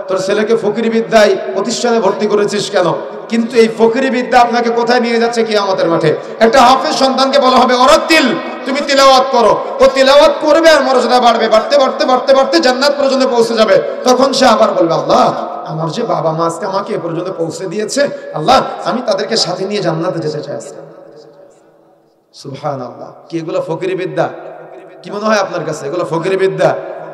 [SPEAKER 1] তোর ছেলেকে ফকিরি বিদ্যায় প্রতিষ্ঠানে ভর্তি করেছিস কেন? কিন্তু এই ফকিরি বিদ্যা আপনাকে কোথায় নিয়ে যাচ্ছে? কিয়ামতের মাঠে একটা হাফেজ সন্তানকে বলা হবে অরাতিল, তুমি তিলাওয়াত করো, ও তিলাওয়াত করবে আর মর্যাদা বাড়বে, বাড়তে বাড়তে বাড়তে বাড়তে জান্নাত পর্যন্ত পৌঁছে যাবে। তখন সে আবার বলবে আল্লাহ আমার যে বাবা মা আজকে আমাকে এ পর্যন্ত পৌঁছে দিয়েছে, আল্লাহ আমি তাদেরকে সাথে নিয়ে জান্নাতে যেতে চাই। সুবহানাল্লাহ। কি এগুলো ফকিরি বিদ্যা? কি মনে হয় আপনার কাছে এগুলো ফকিরি বিদ্যা?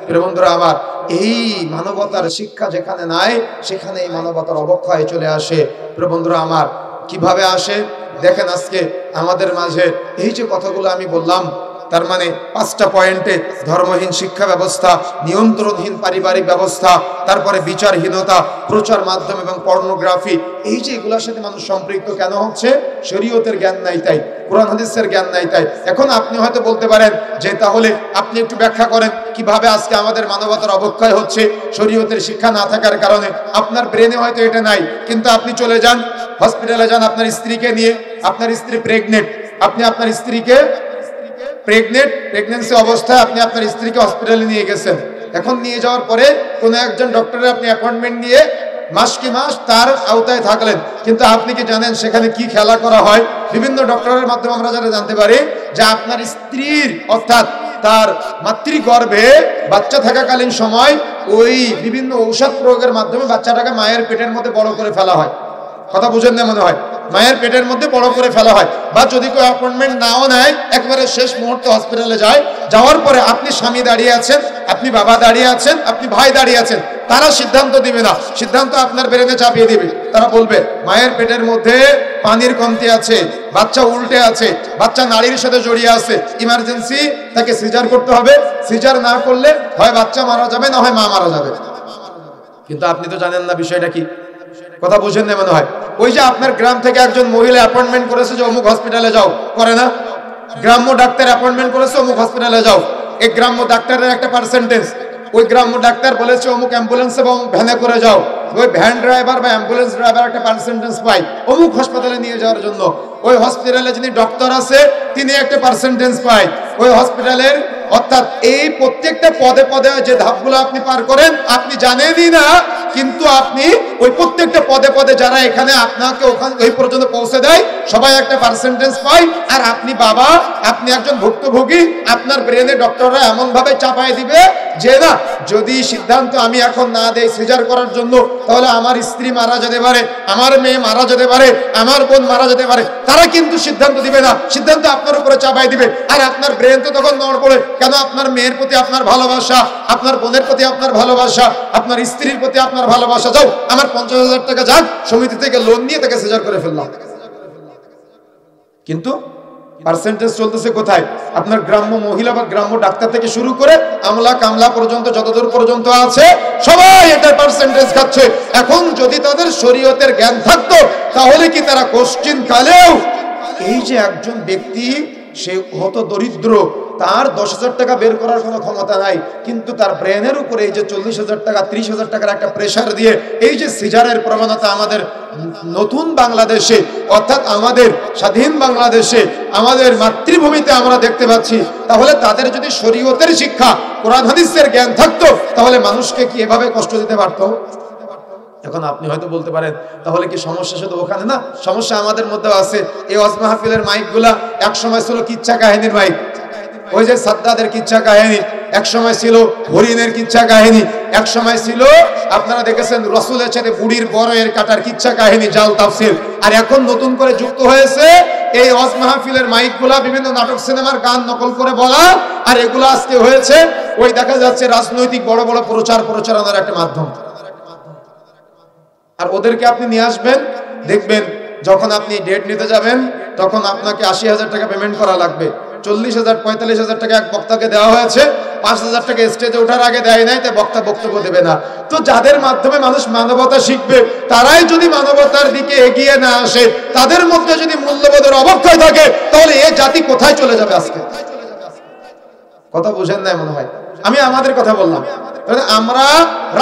[SPEAKER 1] প্রিয় বন্ধুরা আমার, এই মানবতার শিক্ষা যেখানে নাই সেখানে এই মানবতার অবক্ষয় চলে আসে। প্রিয় বন্ধুরা আমার, কিভাবে আসে দেখেন, আজকে আমাদের মাঝে এই যে কথাগুলো আমি বললাম, তার মানে 5টা পয়েন্টে ধর্মহীন শিক্ষা ব্যবস্থা, নিয়ন্ত্রণহীন পারিবারিক ব্যবস্থা, তারপরে বিচারহীনতা, প্রচার মাধ্যম এবং পর্নোগ্রাফি, এই যে এগুলোর সাথে মানুষ সম্পৃক্ত কেন হচ্ছে? শরীয়তের জ্ঞান নাই তাই, কোরআন হাদিসের জ্ঞান নাই তাই। এখন আপনি হয়তো বলতে পারেন যে তাহলে আপনি একটু ব্যাখ্যা করেন কিভাবে আজকে আমাদের মানবতার অবক্ষয় হচ্ছে শরীয়তের শিক্ষা না থাকার কারণে। আপনার ব্রেনে হয়তো এটা নাই, কিন্তু আপনি চলে যান হসপিটালে, যান আপনার স্ত্রীকে নিয়ে, আপনার স্ত্রী প্রেগনেন্ট, আপনি আপনার স্ত্রীকে প্রেগন্যান্সি অবস্থায় আপনি আপনার স্ত্রীকে হসপিটালে নিয়ে গেছেন। এখন নিয়ে যাওয়ার পরে কোনো একজন ডক্টরের আপনি অ্যাপয়েন্টমেন্ট নিয়ে মাস কি মাস তার আওতায় থাকলেন, কিন্তু আপনি কি জানেন সেখানে কি খেলা করা হয়? বিভিন্ন ডক্টরের মাধ্যমে আমরা যারা জানতে পারি যে আপনার স্ত্রীর অর্থাৎ তার মাতৃগর্ভে বাচ্চা থাকাকালীন সময় ওই বিভিন্ন ঔষধ প্রয়োগের মাধ্যমে বাচ্চাটাকে মায়ের পেটের মধ্যে বড় করে ফেলা হয়। কথা বুঝেন না মনে হয়? মায়ের পেটের মধ্যে বড় করে ফেলা হয়। বা যদি কেউ অ্যাপয়েন্টমেন্ট নাও নেয়, একবারে শেষ মুহূর্তে হসপিটালে যায়, যাওয়ার পরে আপনি স্বামী দাঁড়িয়ে আছেন, আপনি বাবা দাঁড়িয়ে আছেন, আপনি ভাই দাঁড়িয়ে আছেন, তারা সিদ্ধান্ত দিবে না, সিদ্ধান্ত আপনার ব্রেনে চাপিয়ে দিবে। তারা বলবে মায়ের পেটের মধ্যে পানির কমতি আছে, বাচ্চা উল্টে আছে, বাচ্চা নারীর সাথে জড়িয়ে আছে, ইমার্জেন্সি তাকে সিজার করতে হবে, সিজার না করলে হয় বাচ্চা মারা যাবে না হয় মা মারা যাবে। কিন্তু আপনি তো জানেন না বিষয়টা কি। কথা বুঝেন না মনে হয়? ওই যে আপনার গ্রাম থেকে একজন মহিলা অ্যাপয়েন্টমেন্ট করেছে যে অমুক হসপিটালে যাও, করে না? গ্রাম্য ডাক্তার অ্যাপয়েন্টমেন্ট করেছে অমুক হসপিটালে যাও, এই গ্রাম্য ডাক্তারের একটা পার্সেন্টেজ, ওই গ্রাম্য ডাক্তার বলেছে অমুক অ্যাম্বুলেন্স এবং ভ্যানে করে যাও, ওই ভ্যান ড্রাইভার বা অ্যাম্বুলেন্স ড্রাইভার একটা পার্সেন্টেজ পায় অমুক হাসপাতালে নিয়ে যাওয়ার জন্য, ওই হসপিটালে যিনি ডক্টর আছে তিনি একটা পার্সেন্টেজ পায় ওই হসপিটালের। অর্থাৎ এই প্রত্যেকটা পদে পদে যে ধাপগুলো আপনি পার করেন আপনি জানেনই না কিন্তু আপনি ওই প্রত্যেকটা পদে পদে যারা এখানে আপনাকে ওখানে ওই পর্যন্ত পৌঁছে দেয় সবাই একটা পার্সেন্টেজ পায়, আর আপনি বাবা, আপনি একজন ভুক্তভোগী, আপনার ব্রেনে ডক্টররা এমন ভাবে চাপাই দিবে যে না, যদি সিদ্ধান্ত আমি এখন না দেই সিজার করার জন্য, তাহলে আমার স্ত্রী মারা যেতে পারে, আমার মেয়ে মারা যেতে পারে, আমার বোন মারা যেতে পারে। তারা কিন্তু সিদ্ধান্ত দিবে না, সিদ্ধান্ত আপনার উপরে চাপাই দিবে। আর আপনার ব্রেন তো তখন নড় পড়ে, কেন আপনার মেয়ের প্রতি আপনার ভালোবাসা, আপনার বোনের প্রতি আপনার ভালোবাসা, আপনার স্ত্রীর প্রতি আপনার ভালোবাসা, যাও আমার 50,000 টাকা যাক, সমিতি থেকে লোন নিয়ে তাকে সিজার করে ফেললাম। কিন্তু পার্সেন্টেজ চলতেছে কোথায়? আপনার গ্রাম্য মহিলা বা গ্রাম্য ডাক্তার থেকে শুরু করে আমলা কামলা পর্যন্ত যতদূর পর্যন্ত আছে সবাই এটার পার্সেন্টেজ খাচ্ছে। এখন যদি তাদের শরীয়তের জ্ঞান থাকতো তাহলে কি তারা কোশ্চিন কালেও এই যে একজন ব্যক্তি সে হত দরিদ্র, তার 10,000 টাকা বের করার কোনো ক্ষমতা নাই, কিন্তু তার ব্রেনের উপরে এই যে 40,000 টাকা 30,000 টাকার একটা প্রেশার দিয়ে এই যে সিজারের প্রবণতা আমাদের নতুন বাংলাদেশে, অর্থাৎ আমাদের স্বাধীন বাংলাদেশে, আমাদের মাতৃভূমিতে আমরা দেখতে পাচ্ছি, তাহলে তাদের যদি শরীয়তের শিক্ষা, কোরআন হাদিসের জ্ঞান থাকতো তাহলে মানুষকে কি এভাবে কষ্ট দিতে পারতো? এখন আপনি হয়তো বলতে পারেন তাহলে কি সমস্যা শুধু ওখানে না, সমস্যা আমাদের মধ্যেও আছে। এই ওয়াজ মাহফিলের মাইকগুলা এক সময় ছিল কিচ্ছা কাহিনীর মাইক, ওই যে সাদ্দাদের কিচ্ছা কাহিনী, এক সময় ছিল হরিণের কিচ্ছা কাহিনী, এক সময় ছিল আপনারা দেখেছেন রসুলের সাথে বুড়ির বড়ের কাটার কিচ্ছা কাহিনী, জাল তাফসীর। আর এখন নতুন করে যুক্ত হয়েছে এই ওয়াজ মাহফিলের মাইকগুলা বিভিন্ন নাটক সিনেমার গান নকল করে বলা, আর এগুলো আজকে হয়েছে ওই দেখা যাচ্ছে রাজনৈতিক বড় বড় প্রচারণার একটা মাধ্যম। আর ওদেরকে আপনি নিয়ে আসবেন, দেখবেন যখন আপনি ডেট নিতে যাবেন তখন আপনাকে 80,000 টাকা পেমেন্ট করা লাগবে। 40,000 45,000 টাকা এক বক্তাকে দেওয়া হয়েছে, 5,000 টাকা স্টেজে ওঠার আগে দেয় নাই, তাই বক্তা বক্তব্য দেবে না। তো যাদের মাধ্যমে মানুষ মানবতা শিখবে, তারাই যদি মানবতার দিকে এগিয়ে না আসে, তাদের মধ্যে যদি মূল্যবোধের অবক্ষয় থাকে, তাহলে এই জাতি কোথায় চলে যাবে? আজকে কথা বুঝেন না মনে হয়। আমি আমাদের কথা বললাম, আমরা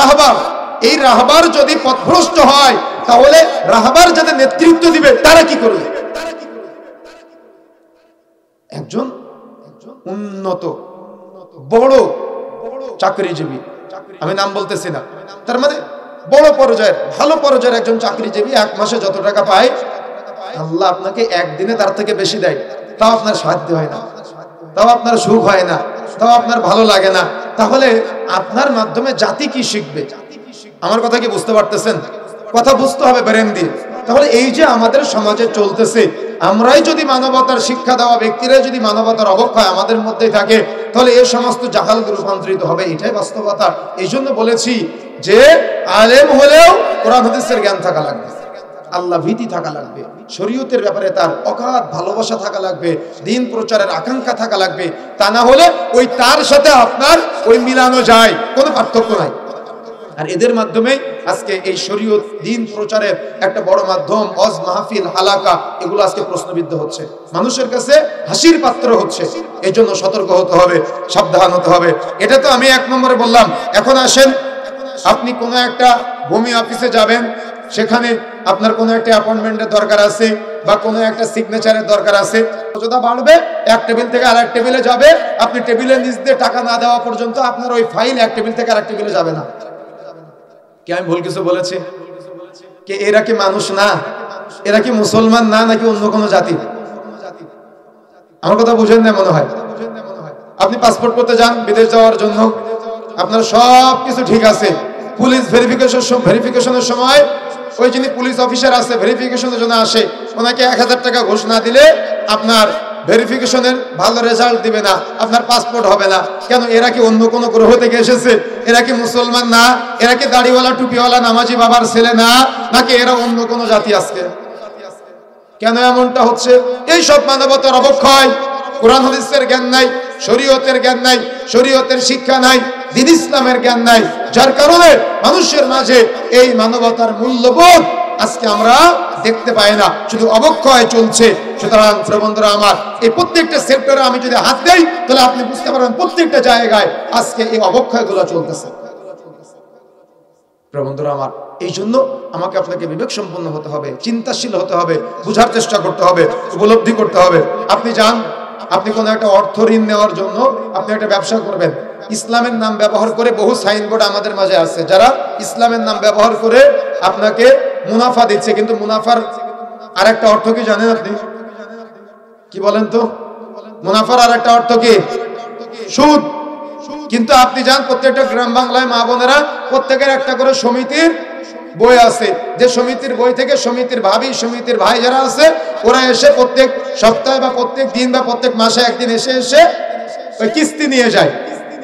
[SPEAKER 1] রাহবার, এই রাহবার যদি পথভ্রষ্ট হয় তাহলে রাহবার যাদের নেতৃত্ব দিবে তারা কি করবে? একজন উন্নত বড় চাকরিজীবী, আমি নাম বলতেছি না, তার মানে বড় পর্যায়ের ভালো পর্যায়ের একজন চাকরিজীবী এক মাসে যত টাকা পায়, আল্লাহ আপনাকে একদিনে তার থেকে বেশি দেয়, তাও আপনার সাধ্য হয় না, তাও আপনার সুখ হয় না, তাও আপনার ভালো লাগে না, তাহলে আপনার মাধ্যমে জাতি কি শিখবে? আমার কথা কি বুঝতে পারতেছেন? কথা বুঝতে হবে ব্রেন দিয়ে। তাহলে এই যে আমাদের সমাজে চলতেছে, আমরাই যদি মানবতার শিক্ষা দেওয়া ব্যক্তিরাই যদি মানবতার অবক্ষয় আমাদের মধ্যেই থাকে, তাহলে এই সমস্ত জাহালত রূপান্তরিত হবে, এটাই বাস্তবতা। এই জন্য বলেছি যে আলেম হলেও কোরআন হাদিসের জ্ঞান থাকা লাগবে, আল্লাহ ভীতি থাকা লাগবে, শরীয়তের ব্যাপারে তার অগাধ ভালোবাসা থাকা লাগবে, দ্বীন প্রচারের আকাঙ্ক্ষা থাকা লাগবে। তা না হলে ওই তার সাথে আপনার ওই মিলানো যায়, কোনো পার্থক্য নাই। আর এদের মাধ্যমে আজকে এই শরীয়ত দ্বীন প্রচারের একটা বড় মাধ্যম ওয়াজ মাহফিল হালাকা, এগুলো আজকে প্রশ্নবিদ্ধ হচ্ছে, মানুষের কাছে হাসির পাত্র হচ্ছে। এই জন্য সতর্ক হতে হবে, সাবধান হতে হবে। এটা তো আমি এক নম্বরে বললাম। এখন আসেন, আপনি কোনো একটা ভূমি অফিসে যাবেন, সেখানে আপনার কোনো একটা অ্যাপয়েন্টমেন্টের দরকার আছে বা কোনো একটা সিগনেচারের দরকার আছে, যতটা বাড়বে এক টেবিল থেকে আরেক টেবিলে যাবে, আপনি টেবিলের নিচ দিয়ে টাকা না দেওয়া পর্যন্ত আপনার ওই ফাইল এক টেবিল থেকে আরেক টেবিলে যাবে না। কি আমি ভুল কিছু বলেছি? কে এরা কি মানুষ না? এরা কি মুসলমান না, নাকি অন্য কোনো জাতি? আমার কথা বুঝেন না মনে হয়। আপনি পাসপোর্ট করতে যান বিদেশ যাওয়ার জন্য, আপনার সব কিছু ঠিক আছে, পুলিশ ভেরিফিকেশনের সময় ওই যিনি পুলিশ অফিসার আছে ভেরিফিকেশনের জন্য আসে, ওনাকে 1,000 টাকা ঘুষ না দিলে আপনার ভেরিফিকেশনের ভালো রেজাল্ট দিবে না, আপনার পাসপোর্ট হবে না। কেন? এরা কি অন্য কোনো গ্রহ থেকে এসেছে? এরা কি মুসলমান না? এরা কি দাড়িওয়ালা টুপিওয়ালা নামাজি বাবার ছেলে না, নাকি এরা অন্য কোনো জাতি? আজকে কেন এমনটা হচ্ছে? এই সব মানবতার অবক্ষয়, কোরআন হাদিসের জ্ঞান নাই, শরীয়তের জ্ঞান নাই, শরীয়তের শিক্ষা নাই, দ্বীন ইসলামের জ্ঞান নাই, যার কারণে মানুষের মাঝে এই মানবতার মূল্যবোধ আজকে আমরা দেখতে পাই না, শুধু অবক্ষয় চলছে। সুতরাং বন্ধুরা আমার, এই প্রত্যেকটা সেক্টরে আমি যদি হাত দেই তাহলে আপনি বুঝতে পারবেন প্রত্যেকটা জায়গায় আজকে এই অবক্ষয়গুলো চলতেছে। বন্ধুরা আমার, এই জন্য আমাকে আপনাকে বিবেক সম্পন্ন হতে হবে, চিন্তাশীল হতে হবে, বুঝার চেষ্টা করতে হবে, উপলব্ধি করতে হবে। আপনি যান, আপনি কোনো একটা অর্থ ঋণ নেওয়ার জন্য আপনি একটা ব্যবসা করবেন, ইসলামের নাম ব্যবহার করে বহু সাইনবোর্ড আমাদের মাঝে আছে, যারা ইসলামের নাম ব্যবহার করে আপনাকে মুনাফা দিচ্ছে। কিন্তু মুনাফার আরেকটা অর্থ কি জানেন আপনি? কি বলেন তো? মুনাফার আরেকটা অর্থ কি? সুদ। কিন্তু আপনি যান প্রত্যেকটা গ্রাম বাংলায়, মা বোনেরা প্রত্যেকের একটা করে সমিতির বই আছে, যে সমিতির বই থেকে সমিতির ভাবি, সমিতির ভাই যারা আছে, ওরা এসে প্রত্যেক সপ্তাহে বা প্রত্যেক দিন বা প্রত্যেক মাসে একদিন এসে ওই কিস্তি নিয়ে যায়।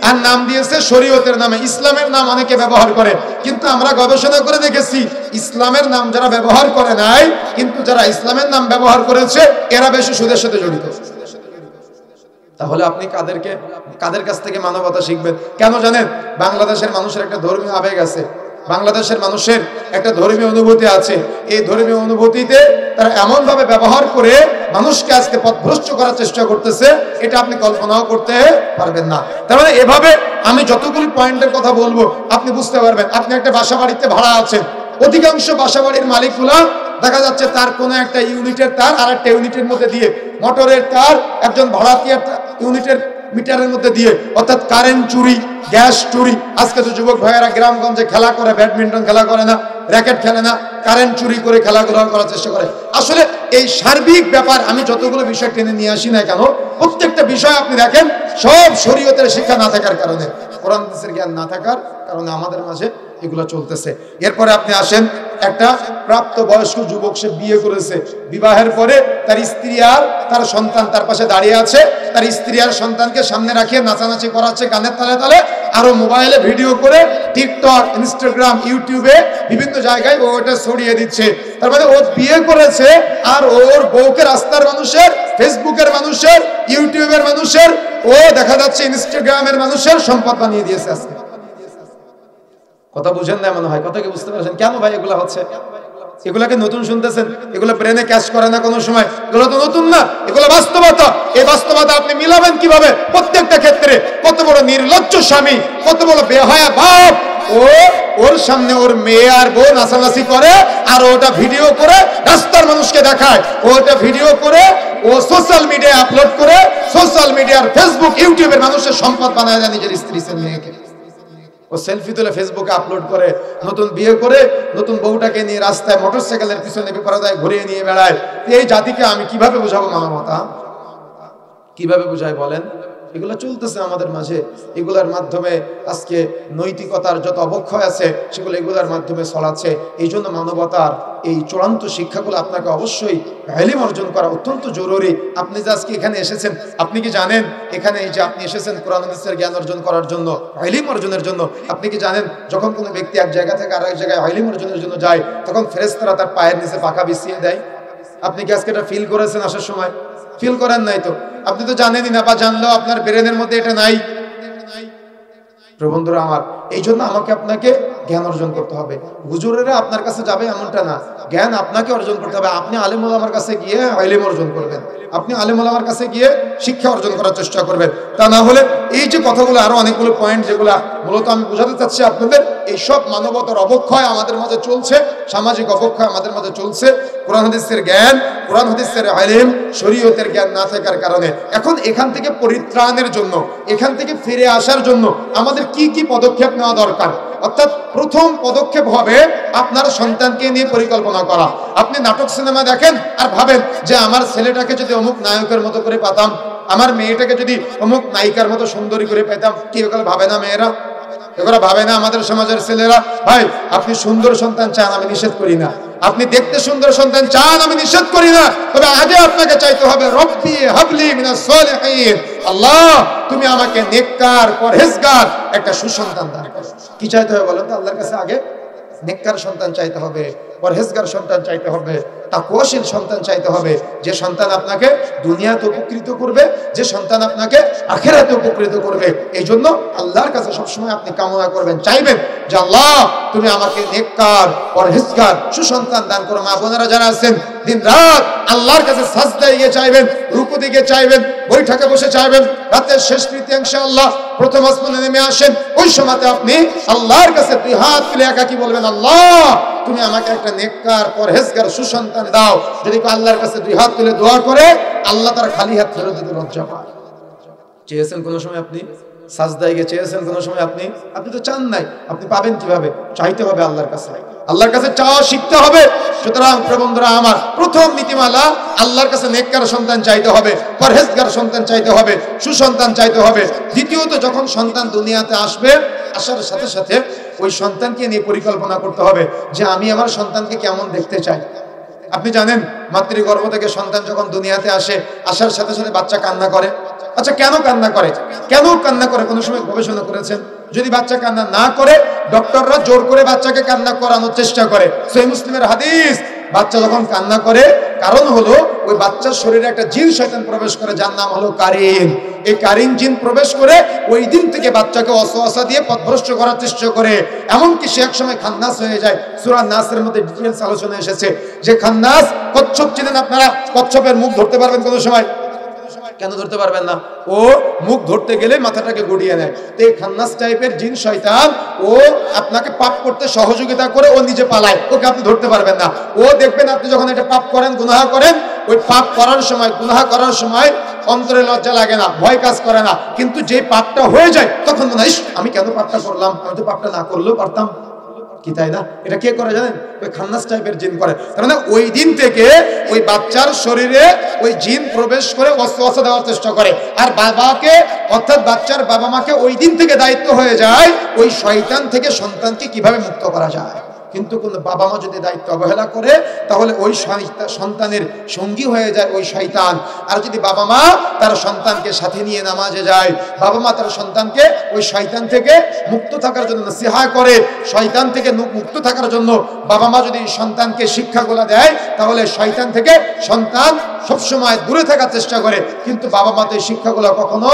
[SPEAKER 1] আর নাম দিয়েছে শরীয়তের নামে, ইসলামের নাম অনেকে ব্যবহার করে। কিন্তু আমরা গবেষণা করে দেখেছি, ইসলামের নাম যারা ব্যবহার করে নাই, কিন্তু যারা ইসলামের নাম ব্যবহার করেছে এরা বেশি সুদের সাথে জড়িত। তাহলে আপনি কাদের কাছ থেকে মানবতা শিখবেন? কেন জানেন? বাংলাদেশের মানুষের একটা ধর্মীয় আবেগ আছে, বাংলাদেশের মানুষের একটা ধর্মীয় অনুভূতি আছে। এই ধর্মীয় অনুভূতিতে তারা এমন ভাবে ব্যবহার করে মানুষকে আজকে পথভ্রষ্ট করার চেষ্টা করতেছে, এটা আপনি কল্পনাও করতে পারবেন না। তার মানে এভাবে আমি যতগুলি পয়েন্টের কথা বলবো আপনি বুঝতে পারবেন। আপনি একটা বাসা বাড়িতে ভাড়া আছেন, অধিকাংশ বাসা বাড়ির মালিকগুলা দেখা যাচ্ছে তার কোনো একটা ইউনিটের তার আর একটা ইউনিটের মধ্যে দিয়ে, মোটরের তার একজন ভাড়াটিয়ার ইউনিটের মিটারের মধ্যে দিয়ে, অর্থাৎ কারেন্ট চুরি, গ্যাস চুরি। আজকে তো যুবক ভাইয়েরা গ্রামগঞ্জে খেলা করে, ব্যাডমিন্টন খেলা করে না, র্যাকেট খেলে না, কারেন্ট চুরি করে খেলাধুলা করার চেষ্টা করে। আসলে এই সার্বিক ব্যাপার আমি যতগুলো বিষয় টেনে নিয়ে আসি না কেন, প্রত্যেকটা বিষয় আপনি দেখেন সব শরীয়তের শিক্ষা না থাকার কারণে, কোরআন হাদিসের জ্ঞান না থাকার কারণে আমাদের মাঝে এগুলো চলতেছে। এরপরে আপনি আসেন, একটা প্রাপ্ত বয়স্ক যুবক, সে বিয়ে করেছে, বিবাহের পরে তার স্ত্রী আর তার সন্তান তার পাশে দাঁড়িয়ে আছে, তার স্ত্রী আর সন্তানকে সামনে রাখিয়ে নাচানাচি করাচ্ছে গানের তালে তালে, আরো মোবাইলে ভিডিও করে টিকটক, ইনস্টাগ্রাম, ইউটিউবে বিভিন্ন জায়গায় ও ওটা ছড়িয়ে দিচ্ছে। তার মানে ও বিয়ে করেছে আর ওর বউকে রাস্তার মানুষের, ফেসবুকের মানুষের, ইউটিউবের মানুষের, ও দেখা যাচ্ছে ইনস্টাগ্রামের মানুষের সম্পদ বানিয়ে দিয়েছে আজকে। কথা বুঝেন না মনে হয়? কথা কি বুঝতে পারছেন কেন ভাই এগুলা হচ্ছে? এগুলাকে নতুন শুনতেছেন, এগুলো ব্রেনে ক্যাচ করে না কোনো সময়, এগুলো তো নতুন না, এগুলো বাস্তবতা। এই বাস্তবতা আপনি মিলাবেন কিভাবে? প্রত্যেকটা ক্ষেত্রে কত বড় নির্লজ্জ স্বামী, কত বড় বেহায়া বাপ, ওর সামনে ওর মেয়ে আর বউ নাচানাচি করে আর ওটা ভিডিও করে রাস্তার মানুষকে দেখায়, ওটা ভিডিও করে ও সোশ্যাল মিডিয়ায় আপলোড করে সোশ্যাল মিডিয়ার ফেসবুক, ইউটিউবের মানুষের সম্পদ বানায় দেয় নিজের স্ত্রী মেয়েকে। ও সেলফি তুলে ফেসবুকে আপলোড করে, নতুন বিয়ে করে নতুন বউটাকে নিয়ে রাস্তায় মোটরসাইকেলের পিছনে বিপরাদায় ঘুরিয়ে নিয়ে বেড়ায়। এই জাতিকে আমি কিভাবে বুঝাবো মানবতা? কিভাবে বুঝাই বলেন? এগুলো চলতেছে আমাদের মাঝে। এগুলোর মাধ্যমে আজকে নৈতিকতার যত অবক্ষয় আছে সেগুলো এগুলোর মাধ্যমে ছড়াচ্ছে। এই জন্য মানবতার এই চূড়ান্ত শিক্ষাগুলো আপনাকে অবশ্যই ইলম অর্জন করা অত্যন্ত জরুরি। আপনি যে আজকে এখানে এসেছেন, আপনি কি জানেন এখানে এই যে আপনি এসেছেন কোরআন হাদিসের জ্ঞান অর্জন করার জন্য, ইলম অর্জনের জন্য? আপনি কি জানেন যখন কোনো ব্যক্তি এক জায়গা থেকে আরেক জায়গায় ইলম অর্জনের জন্য যায়, তখন ফেরেশতারা তার পায়ের নিচে পাখা বিছিয়ে দেয়? আপনি কি আজকে এটা ফিল করেছেন আসার সময়? ফিল করেন নাই তো, আপনি তো জানেনই না, বা জানলেও আপনার ব্রেনের মধ্যে এটা নাই। বন্ধুরা আমার, এই জন্য আমাকে আপনাকে জ্ঞান অর্জন করতে হবে। হুজুরেরা আপনার কাছে যাবে এমনটা না, জ্ঞান আপনাকে অর্জন করতে হবে। আপনি আলেম ওলামার কাছে গিয়ে ইলম অর্জন করবেন, আপনি আলেম ওলামার কাছে গিয়ে শিক্ষা অর্জন করার চেষ্টা করবেন। তা না হলে এই যে কথাগুলো, আরো অনেকগুলো পয়েন্ট যেগুলো মূলত আমি বোঝাতে চাচ্ছি আপনাদের, এই সব মানবতার অবক্ষয় আমাদের মাঝে চলছে, সামাজিক অবক্ষয় আমাদের মাঝে চলছে। কোরআন হাদিসের জ্ঞান, কোরআন হাদিসের ইলম, শরীয়তের জ্ঞান না থাকার কারণে এখন এখান থেকে পরিত্রাণের জন্য, এখান থেকে ফিরে আসার জন্য আমাদের কি কি পদক্ষেপ নেওয়া দরকার? অর্থাৎ প্রথম পদক্ষেপ হবে আপনার সন্তানকে নিয়ে পরিকল্পনা করা। আপনি নাটক সিনেমা দেখেন আর ভাবেন যে আমার ছেলেটাকে যদি অমুক নায়কের মতো করে পেতাম, আমার মেয়েটাকে যদি অমুক নায়িকার মতো সুন্দরী করে পেতাম। কি এগুলো ভাবে না মেয়েরা? এগুলো ভাবে না আমাদের সমাজের ছেলেরা? ভাই, আপনি সুন্দর সন্তান চান, আমি নিষেধ করি না। আপনি দেখতে সুন্দর সন্তান চান, আমি নিষেধ করি না। তবে আগে আপনাকে চাইতে হবে রব্বি হাবলি মিনাস সালিহিন, আল্লাহ তুমি আমাকে নেককার, পরহেজগার একটা সুসন্তান দান করো। কি চাইতে হবে বলেন তো আল্লাহর কাছে? আগে নেককার সন্তান চাইতে হবে, পরহেজগার সন্তান চাইতে হবে, তাকওয়াশীল সন্তান চাইতে হবে, যে সন্তান আপনাকে দুনিয়াতে উপকৃত করবে, যে সন্তান আপনাকে আখিরাতে উপকৃত করবে। এই জন্য আল্লাহর কাছে সবসময় আপনি কামনা করবেন, চাইবেন যে আল্লাহ তুমি আমাকে নেককার, পরহেজগার সুসন্তান দান করো। মা বোনেরা যারা আছেন দিন রাত আল্লাহর কাছে সাজদায় গিয়ে চাইবেন, রুকু দিকে চাইবেন, বৈঠকে বসে চাইবেন, রাতের শেষ তৃতীয়াংশে আল্লাহ প্রথম আসমানে নেমে আসেন, ওই সময়তে আপনি আল্লাহর কাছে দুই হাত তুলে একাকি বলবেন, আল্লাহ তুমি আমাকে একটা নেককার, পরহেজগার সুসন্তান দাও। যদি আল্লাহর কাছে দুই হাত তুলে দোয়া করে, আল্লাহ তার খালি হাত ফেরত দিতে লজ্জা পায়। চেয়েছেন কোনো সময় আপনি? সাজদায় গিয়ে চেয়েছেন কোনো সময়? আপনি তো চান নাই, আপনি পাবেন কিভাবে? চাইতে হবে আল্লাহর কাছে, আল্লাহর কাছে চাওয়া শিখতে হবে। সুতরাং প্রিয় বন্ধুরা আমার, প্রথম নীতিমালা আল্লাহর কাছে নেককার সন্তান চাইতে হবে, পরহেজগার সন্তান চাইতে হবে, সুসন্তান চাইতে হবে। দ্বিতীয়ত, যখন সন্তান দুনিয়াতে আসবে, আসার সাথে সাথে ওই সন্তানকে নিয়ে পরিকল্পনা করতে হবে যে আমি আমার সন্তানকে কেমন দেখতে চাই। আপনি জানেন, মাতৃগর্ভ থেকে সন্তান যখন দুনিয়াতে আসে, আসার সাথে সাথে বাচ্চা কান্না করে। আচ্ছা, কেন কান্না করে? কেন কান্না করে কোনো সময় গবেষণা করেছেন? যদি বাচ্চা কান্না না করে, ডক্টররা জোর করে বাচ্চাকে কান্না করানোর চেষ্টা করে। সহিহ মুসলিমের হাদিস, বাচ্চা যখন কান্না করে, কারণ হলো ওই বাচ্চার শরীরে একটা জিন শয়তান প্রবেশ করে, যার নাম হলো কারিন। এই কারিন জিন প্রবেশ করে ওই দিন থেকে বাচ্চাকে ওয়াসওয়াসা দিয়ে পথভ্রষ্ট করার চেষ্টা করে, এমনকি সে এক সময় খান্নাস হয়ে যায়। সূরা নাসের মধ্যে ডিটেইলস আলোচনা এসেছে যে খান্নাস, কচ্ছপ চিনেন আপনারা? কচ্ছপের মুখ ধরতে পারবেন কোনো সময়? কেন ধরতে পারবেন না? ও মুখ ধরতে গেলে মাথাটাকে গড়িয়ে নেয়। তো এই খান্নাস টাইপের জিন শয়তান, ও আপনাকে পাপ করতে সহযোগিতা করে, ও নিজে পালায়, ওকে আপনি ধরতে পারবেন না। ও দেখবেন আপনি যখন এটা পাপ করেন, গুনাহ করেন, ওই পাপ করার সময়, গুনাহ করার সময় অন্তরে লজ্জা লাগে না, ভয় কাজ করে না, কিন্তু যে পাপটা হয়ে যায় তখন মনে হয় আমি কেন পাপটা করলাম, আমি তো পাপটা না করলেও পারতাম। কি তাই না? এটা কে করে জানেন? ওই খান্নাস টাইপের জিন করে। তার মানে ওই দিন থেকে ওই বাচ্চার শরীরে ওই জিন প্রবেশ করে ওয়াসওয়াসা দেওয়ার চেষ্টা করে। আর বাবাকে, অর্থাৎ বাচ্চার বাবা মাকে ওই দিন থেকে দায়িত্ব হয়ে যায় ওই শয়তান থেকে সন্তানকে কিভাবে মুক্ত করা যায়। কিন্তু কোন বাবা মা যদি দায়িত্ব অবহেলা করে, তাহলে ওই সন্তানের সঙ্গী হয়ে যায় ওই শয়তান। আর যদি বাবা মা তার সন্তানকে সাথে নিয়ে নামাজে যায়, বাবা মা তার সন্তানকে ওই শয়তান থেকে মুক্ত থাকার জন্য নসিহা করে, শয়তান থেকে মুক্ত থাকার জন্য বাবা মা যদি সন্তানকে শিক্ষাগুলো দেয়, তাহলে শয়তান থেকে সন্তান সবসময় দূরে থাকার চেষ্টা করে। কিন্তু বাবা মা তো এই শিক্ষাগুলো কখনো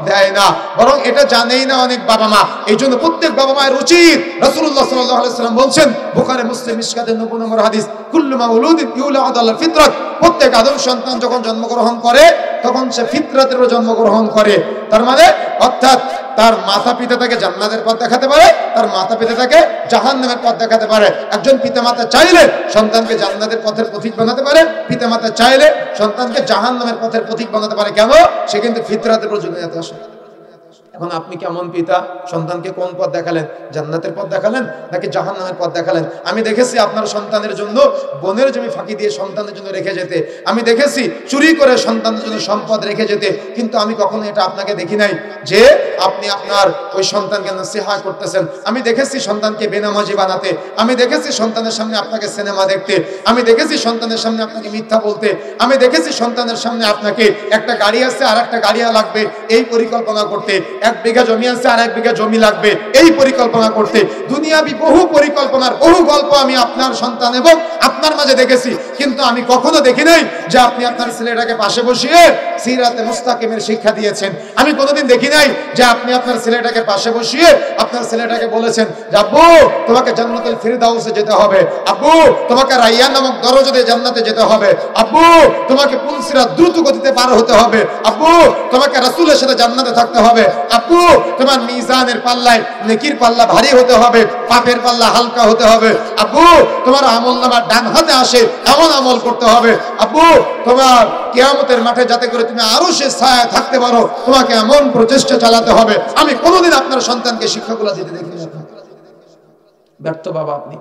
[SPEAKER 1] দেয় না, বরং এটা জানেই না অনেক বাবা মা। এই জন্য প্রত্যেক বাবা মায়ের উচিত, রাসূলুল্লাহ সাল্লাল্লাহু আলাইহি ওয়াসাল্লাম বলছেন, বুখারী মুসলিম মিশকাতের 90 নম্বর হাদিস, কুল্লু মাউলুদিন ইউলাদু আলাল ফিতরাত, প্রত্যেক আদম সন্তান যখন জন্মগ্রহণ করে তখন সে ফিতরাতের জন্মগ্রহণ করে। তার মানে অর্থাৎ তার মাতা পিতা তাকে জান্নাতের পথ দেখাতে পারে, তার মাতা পিতা তাকে জাহান্নামের পথ দেখাতে পারে। একজন পিতামাতা চাইলে সন্তানকে জান্নাতের পথের পথিক বানাতে পারে, পিতামাতা চাইলে সন্তানকে জাহান্নামের পথের পথিক বানাতে পারে। কেন? সে কিন্তু ফিতরাতের উপর দুনিয়াতে আসে। এখন আপনি কেমন পিতা? সন্তানকে কোন পথ দেখালেন? জান্নাতের পথ দেখালেন নাকি জাহান্নামের পথ দেখালেন? আমি দেখেছি আপনার সন্তানের জন্য বনের জমি ফাঁকি দিয়ে সন্তানের জন্য রেখে যেতে, আমি দেখেছি চুরি করে সন্তানের জন্য সম্পদ রেখে যেতে, কিন্তু আমি কখনো এটা আপনাকে দেখি নাই যে আপনি আপনার ওই সন্তানকে নসিহা করতেছেন। আমি দেখেছি সন্তানকে বেনামাজি বানাতে, আমি দেখেছি সন্তানের সামনে আপনাকে সিনেমা দেখতে, আমি দেখেছি সন্তানের সামনে আপনাকে মিথ্যা বলতে, আমি দেখেছি সন্তানের সামনে আপনাকে একটা গাড়ি আছে আর একটা গাড়ি লাগবে এই পরিকল্পনা করতে, 1 বিঘা জমি আছে আর 1 বিঘা জমি লাগবে এই পরিকল্পনা করতে। দুনিয়াবি বহু পরিকল্পনার বহু গল্প আমি আপনার সন্তান এবং আপনার মাঝে দেখেছি, কিন্তু আমি কখনো দেখি নাই যে আপনি আপনার ছেলেটাকে পাশে বসিয়ে সিরাতে মুস্তাকিমের শিক্ষা দিয়েছেন। আমি কোনোদিন দেখি নাই যে আপনি আপনার ছেলেটাকে পাশে বসিয়ে আপনার ছেলেটাকে বলেছেন যে আব্বু তোমাকে জান্নাতুল ফিরদাউসে যেতে হবে, আব্বু তোমাকে রাইয়ান নামক দরজা দিয়ে জান্নাতে যেতে হবে, আব্বু তোমাকে পুলসিরাত দ্রুত গতিতে পার হতে হবে, আব্বু তোমাকে রাসূলের সাথে জান্নাতে থাকতে হবে, আব্বু তোমার মিজানের পাল্লায় নেকির পাল্লা ভারী হতে হবে, পাপের পাল্লা হালকা হতে হবে, আব্বু তোমার আমলনামা ডান হাতে আসে এমন আমল করতে হবে, আব্বু তোমার কিয়ামতের মাঠে যাতে করে তুমি আরশের ছায়ায় থাকতে পারো তোমাকে এমন প্রচেষ্টা চালাতে হবে। আমি কোনোদিন আপনার সন্তানকে শিক্ষাগুলো দিতে দেখিনি। ব্যর্থ বাবা আপনি,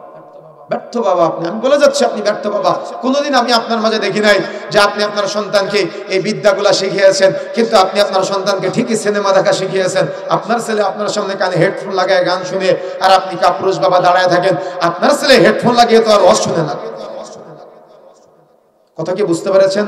[SPEAKER 1] ব্যর্থ বাবা আপনি। আমি বলে যাচ্ছি আপনি ব্যর্থ বাবা। কোনোদিন আমি আপনার মাঝে দেখি নাই যে আপনি আপনার সন্তানকে এই বিদ্যাগুলা শিখিয়েছেন, কিন্তু আপনি আপনার সন্তানকে ঠিকই সিনেমা দেখা শিখিয়েছেন। আপনার ছেলে আপনার সামনে কানে হেডফোন লাগায় গান শুনে, আর আপনি কাপুরুষ বাবা দাঁড়ায় থাকেন। আপনার ছেলে হেডফোন লাগিয়ে তো আর ওয়াজ শুনে না। কথা কি বুঝতে পেরেছেন?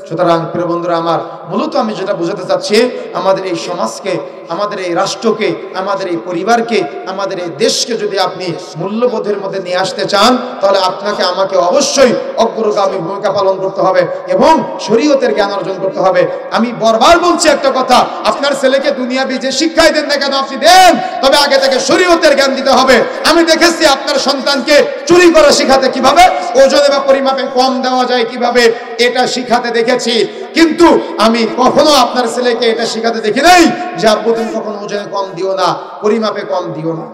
[SPEAKER 1] সুতরাং প্রিয় বন্ধুরা আমার, মূলত আমি যেটা বোঝাতে চাচ্ছি, আমাদের এই সমাজকে, আমাদের এই রাষ্ট্রকে, আমাদের এই পরিবারকে, আমাদের এই দেশকে যদি আপনি মূল্যবোধের মধ্যে নিয়ে আসতে চান, তাহলে আপনাকে আমাকে অবশ্যই অগ্রগামী ভূমিকা পালন করতে হবে এবং শরীয়তের জ্ঞান অর্জন করতে হবে। আমি বারবার বলছি একটা কথা, আপনার ছেলেকে দুনিয়াবি যে শিক্ষাই দেন না কেন আপনি দেন, তবে আগে থেকে শরীয়তের জ্ঞান দিতে হবে। আমি দেখেছি আপনার সন্তানকে চুরি করা শেখাতে, কিভাবে ওজনে বা পরিমাপে কম দেওয়া যায় কিভাবে, এটা শিখাতে দেখেছি। কিন্তু আমি কখনো আপনার ছেলেকে এটা শিখাতে দেখি নাই যে আব্বু তুমি কখনো ওজনে কম দিও না, পরিমাপে কম দিও না।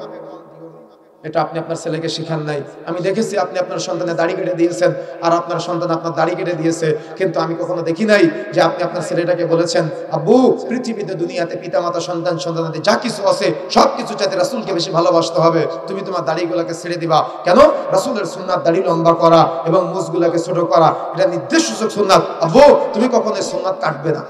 [SPEAKER 1] এটা আপনি আপনার ছেলেকে শিখান নাই। আমি দেখেছি আপনি আপনার সন্তানের দাড়ি কেটে দিয়েছেন, আর আপনার সন্তান আপনার দাড়ি কেটে দিয়েছে, কিন্তু আমি কখনো দেখি নাই যে আপনি আপনার ছেলেটাকে বলেছেন, আব্বু পৃথিবীতে দুনিয়াতে পিতামাতা সন্তান সন্তানাদি যা কিছু আছে সবকিছু চাইতে রাসূলকে বেশি ভালোবাসতে হবে, তুমি তোমার দাড়িগুলোকে ছেড়ে দিবা কেন? রাসূলের সুন্নাত দাড়ি লম্বা করা এবং মুছগুলোকে ছোট করা, এটা নির্দেশসূচক সুন্নাত। আব্বু তুমি কখনো সুন্নাত কাটবে না।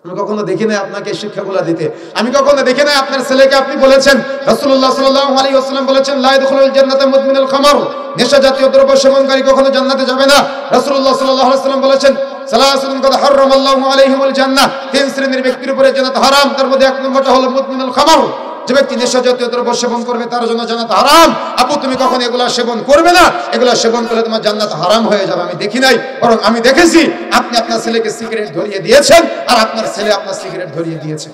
[SPEAKER 1] আমি কখনো দেখি নাই আপনাকে শিক্ষাগুলো দিতে। আমি কখনো দেখি নাই আপনার ছেলেকে আপনি বলেছেন, রাসূলুল্লাহ সাল্লাল্লাহু আলাইহি ওয়াসাল্লাম বলেছেন, লা ইয়াদখুলুল জান্নাতা মুদমিনুল খামর, নেশা জাতীয় দ্রব্য সেবনকারী কখনো জান্নাতে যাবে না। রাসূলুল্লাহ সাল্লাল্লাহু আলাইহি ওয়াসাল্লাম বলেছেন, সালাসুন কাদ হারামাল্লাহু আলাইহিমুল জান্নাহ, তিন শ্রেণীর ব্যক্তির উপরে জান্নাত হারাম, তার মধ্যে এক নম্বরটা হলো মুদমিনুল খামর, যে ব্যক্তি নেশা জাতীয় দ্রব্য সেবন করবে তার জন্য জান্নাত হারাম। আপু তুমি কখনো এগুলা সেবন করবে না, এগুলা সেবন করলে তোমার জান্নাত হারাম হয়ে যাবে। আমি দেখি নাই, বরং আমি দেখেছি আপনি আপনার ছেলেকে সিগারেট ধরিয়ে দিয়েছেন, আর আপনার ছেলে আপনার সিগারেট ধরিয়ে দিয়েছে।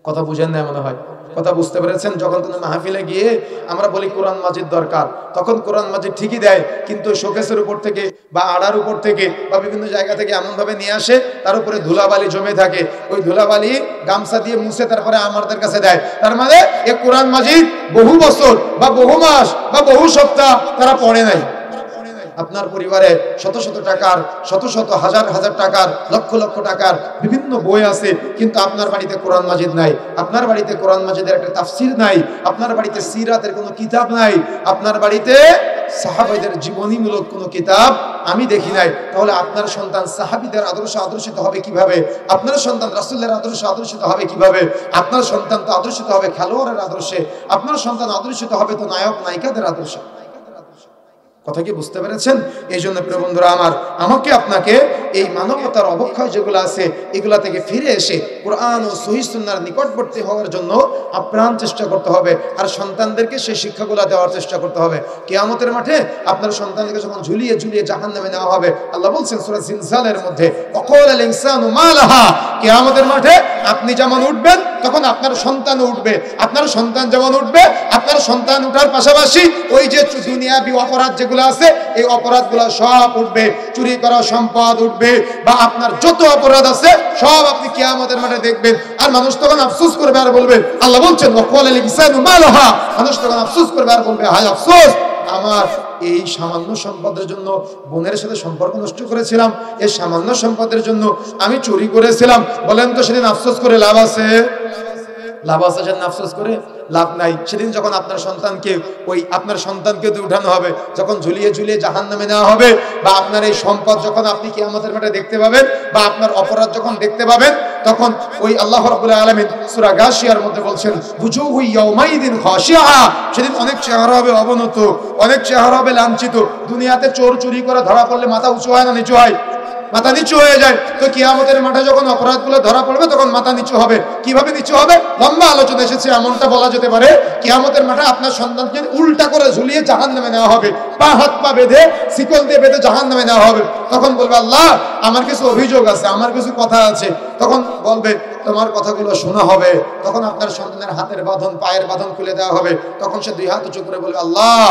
[SPEAKER 1] কথা বুঝেন না মনে হয়? কথা বুঝতে পেরেছেন? যখন কোনো মাহফিলে গিয়ে আমরা বলি কোরআন মাজিদ দরকার, তখন কোরআন মাজিদ ঠিকই দেয়, কিন্তু শোকেসের উপর থেকে বা আড়ার উপর থেকে বা বিভিন্ন জায়গা থেকে এমনভাবে নিয়ে আসে তার উপরে ধুলাবালি জমে থাকে, ওই ধুলাবালি গামছা দিয়ে মুছে তারপরে আমাদের কাছে দেয়। তার মানে এই কোরআন মাজিদ বহু বছর বা বহু মাস বা বহু সপ্তাহ তারা পড়ে নাই। আপনার পরিবারে শত শত টাকার, শত শত হাজার হাজার টাকার, লক্ষ লক্ষ টাকার বিভিন্ন বই আছে, কিন্তু আপনার বাড়িতে কোরআন মাজিদ নাই, আপনার বাড়িতে কোরআন মাজিদের একটা তাফসির নাই, আপনার বাড়িতে সিরাতের কোনো কিতাব নাই, আপনার বাড়িতে সাহাবাদের জীবনীমূলক কোনো কিতাব আমি দেখি নাই। তাহলে আপনার সন্তান সাহাবীদের আদর্শে আদর্শিত হবে কিভাবে? আপনার সন্তান রাসূলের আদর্শে আদর্শিত হবে কিভাবে? আপনার সন্তান তো আদর্শিত হবে খেলোয়াড়ের আদর্শে, আপনার সন্তান আদর্শিত হবে তো নায়ক নায়িকাদের আদর্শে। কথা কি বুঝতে পেরেছেন? এই জন্য প্রিয় বন্ধুরা আমার, আমাকে আপনাকে এই মানবতার অবক্ষয় যেগুলো আছে এগুলা থেকে ফিরে এসে কোরআন ও সহিহ সুন্নাহর নিকটবর্তী হওয়ার জন্য আপ্রাণ চেষ্টা করতে হবে, আর সন্তানদেরকে সেই শিক্ষাগুলো দেওয়ার চেষ্টা করতে হবে। কিয়ামতের মাঠে আপনার সন্তানকে যখন ঝুলিয়ে ঝুলিয়ে জাহান্নামে নেওয়া হবে, আল্লাহ বলছেন সূরা জিলজালের মধ্যে, ওয়াকালাল ইনসানু মা লাহা, কিয়ামতের মাঠে আপনি যেমন উঠবেন তখন আপনার সন্তান উঠবে, আপনার সন্তান যেমন উঠবে, আপনার সন্তান উঠার পাশাপাশি ওই যে দুনিয়াবি অপরাধ যেগুলো আছে এই অপরাধগুলো সব উঠবে, চুরি করা সম্পদ উঠবে, বা আপনার যত অপরাধ আছে সব আপনি কিয়ামতের মাঠে দেখবেন। আর মানুষ তখন আফসোস করবে আর বলবে, আল্লাহ বলছেন ওয়াকালাল ইনসানু মা লাহা, মানুষ তখন আফসোস করবে আর বলবে, হায় আফসোস, আমার এই সামান্য সম্পদের জন্য বোনের সাথে সম্পর্ক নষ্ট করেছিলাম, এই সামান্য সম্পদের জন্য আমি চুরি করেছিলাম। বলেন তো সেদিন আফসোস করে লাভ আছে? লাভ আছে সেদিন আফসোস করে? লাভ নাই। সেদিন যখন আপনার সন্তানকে আপনার সন্তানকে উঠানো হবে, যখন ঝুলিয়ে ঝুলিয়ে জাহান্নামে নেওয়া হবে, বা আপনার এই সম্পদ যখন আপনি কিয়ামতের মাঠে দেখতে পাবেন, বা আপনার অপরাধ যখন দেখতে পাবেন, তখন ওই আল্লাহ রাব্বুল আলামিন সূরা গাশিয়ার মধ্যে বলছেন, বুজুহু ইয়াউমাইদিন খাশিআ, সেদিন অনেক চেহারা হবে অবনত, অনেক চেহারা হবে লাঞ্ছিত। দুনিয়াতে চোর চুরি করে ধরা পড়লে মাথা উঁচু হয় না নিচু হয়? মাথা নিচু হয়ে যায়। তো কিয়ামতের মাঠে যখন অপরাধগুলো ধরা পড়বে তখন মাথা নিচু হবে। কিভাবে নিচু হবে? লম্বা আলোচনা এসেছে, এমনটা বলা যেতে পারে, কিয়ামতের মাঠে আপনার সন্তানকে উল্টা করে ঝুলিয়ে জাহান্নামে নেওয়া হবে, পা হাত পা বেঁধে শিকল দিয়ে বেঁধে জাহান্নামে নেওয়া হবে। তখন বলবে, আল্লাহ আমার কিছু অভিযোগ আছে, আমার কিছু কথা আছে। তখন বলবে, তোমার কথাগুলো শোনা হবে। তখন আপনার সন্তানের হাতের বাঁধন, পায়ের বাঁধন খুলে দেওয়া হবে। তখন সে দুই হাত উঁচু করে বলবে, আল্লাহ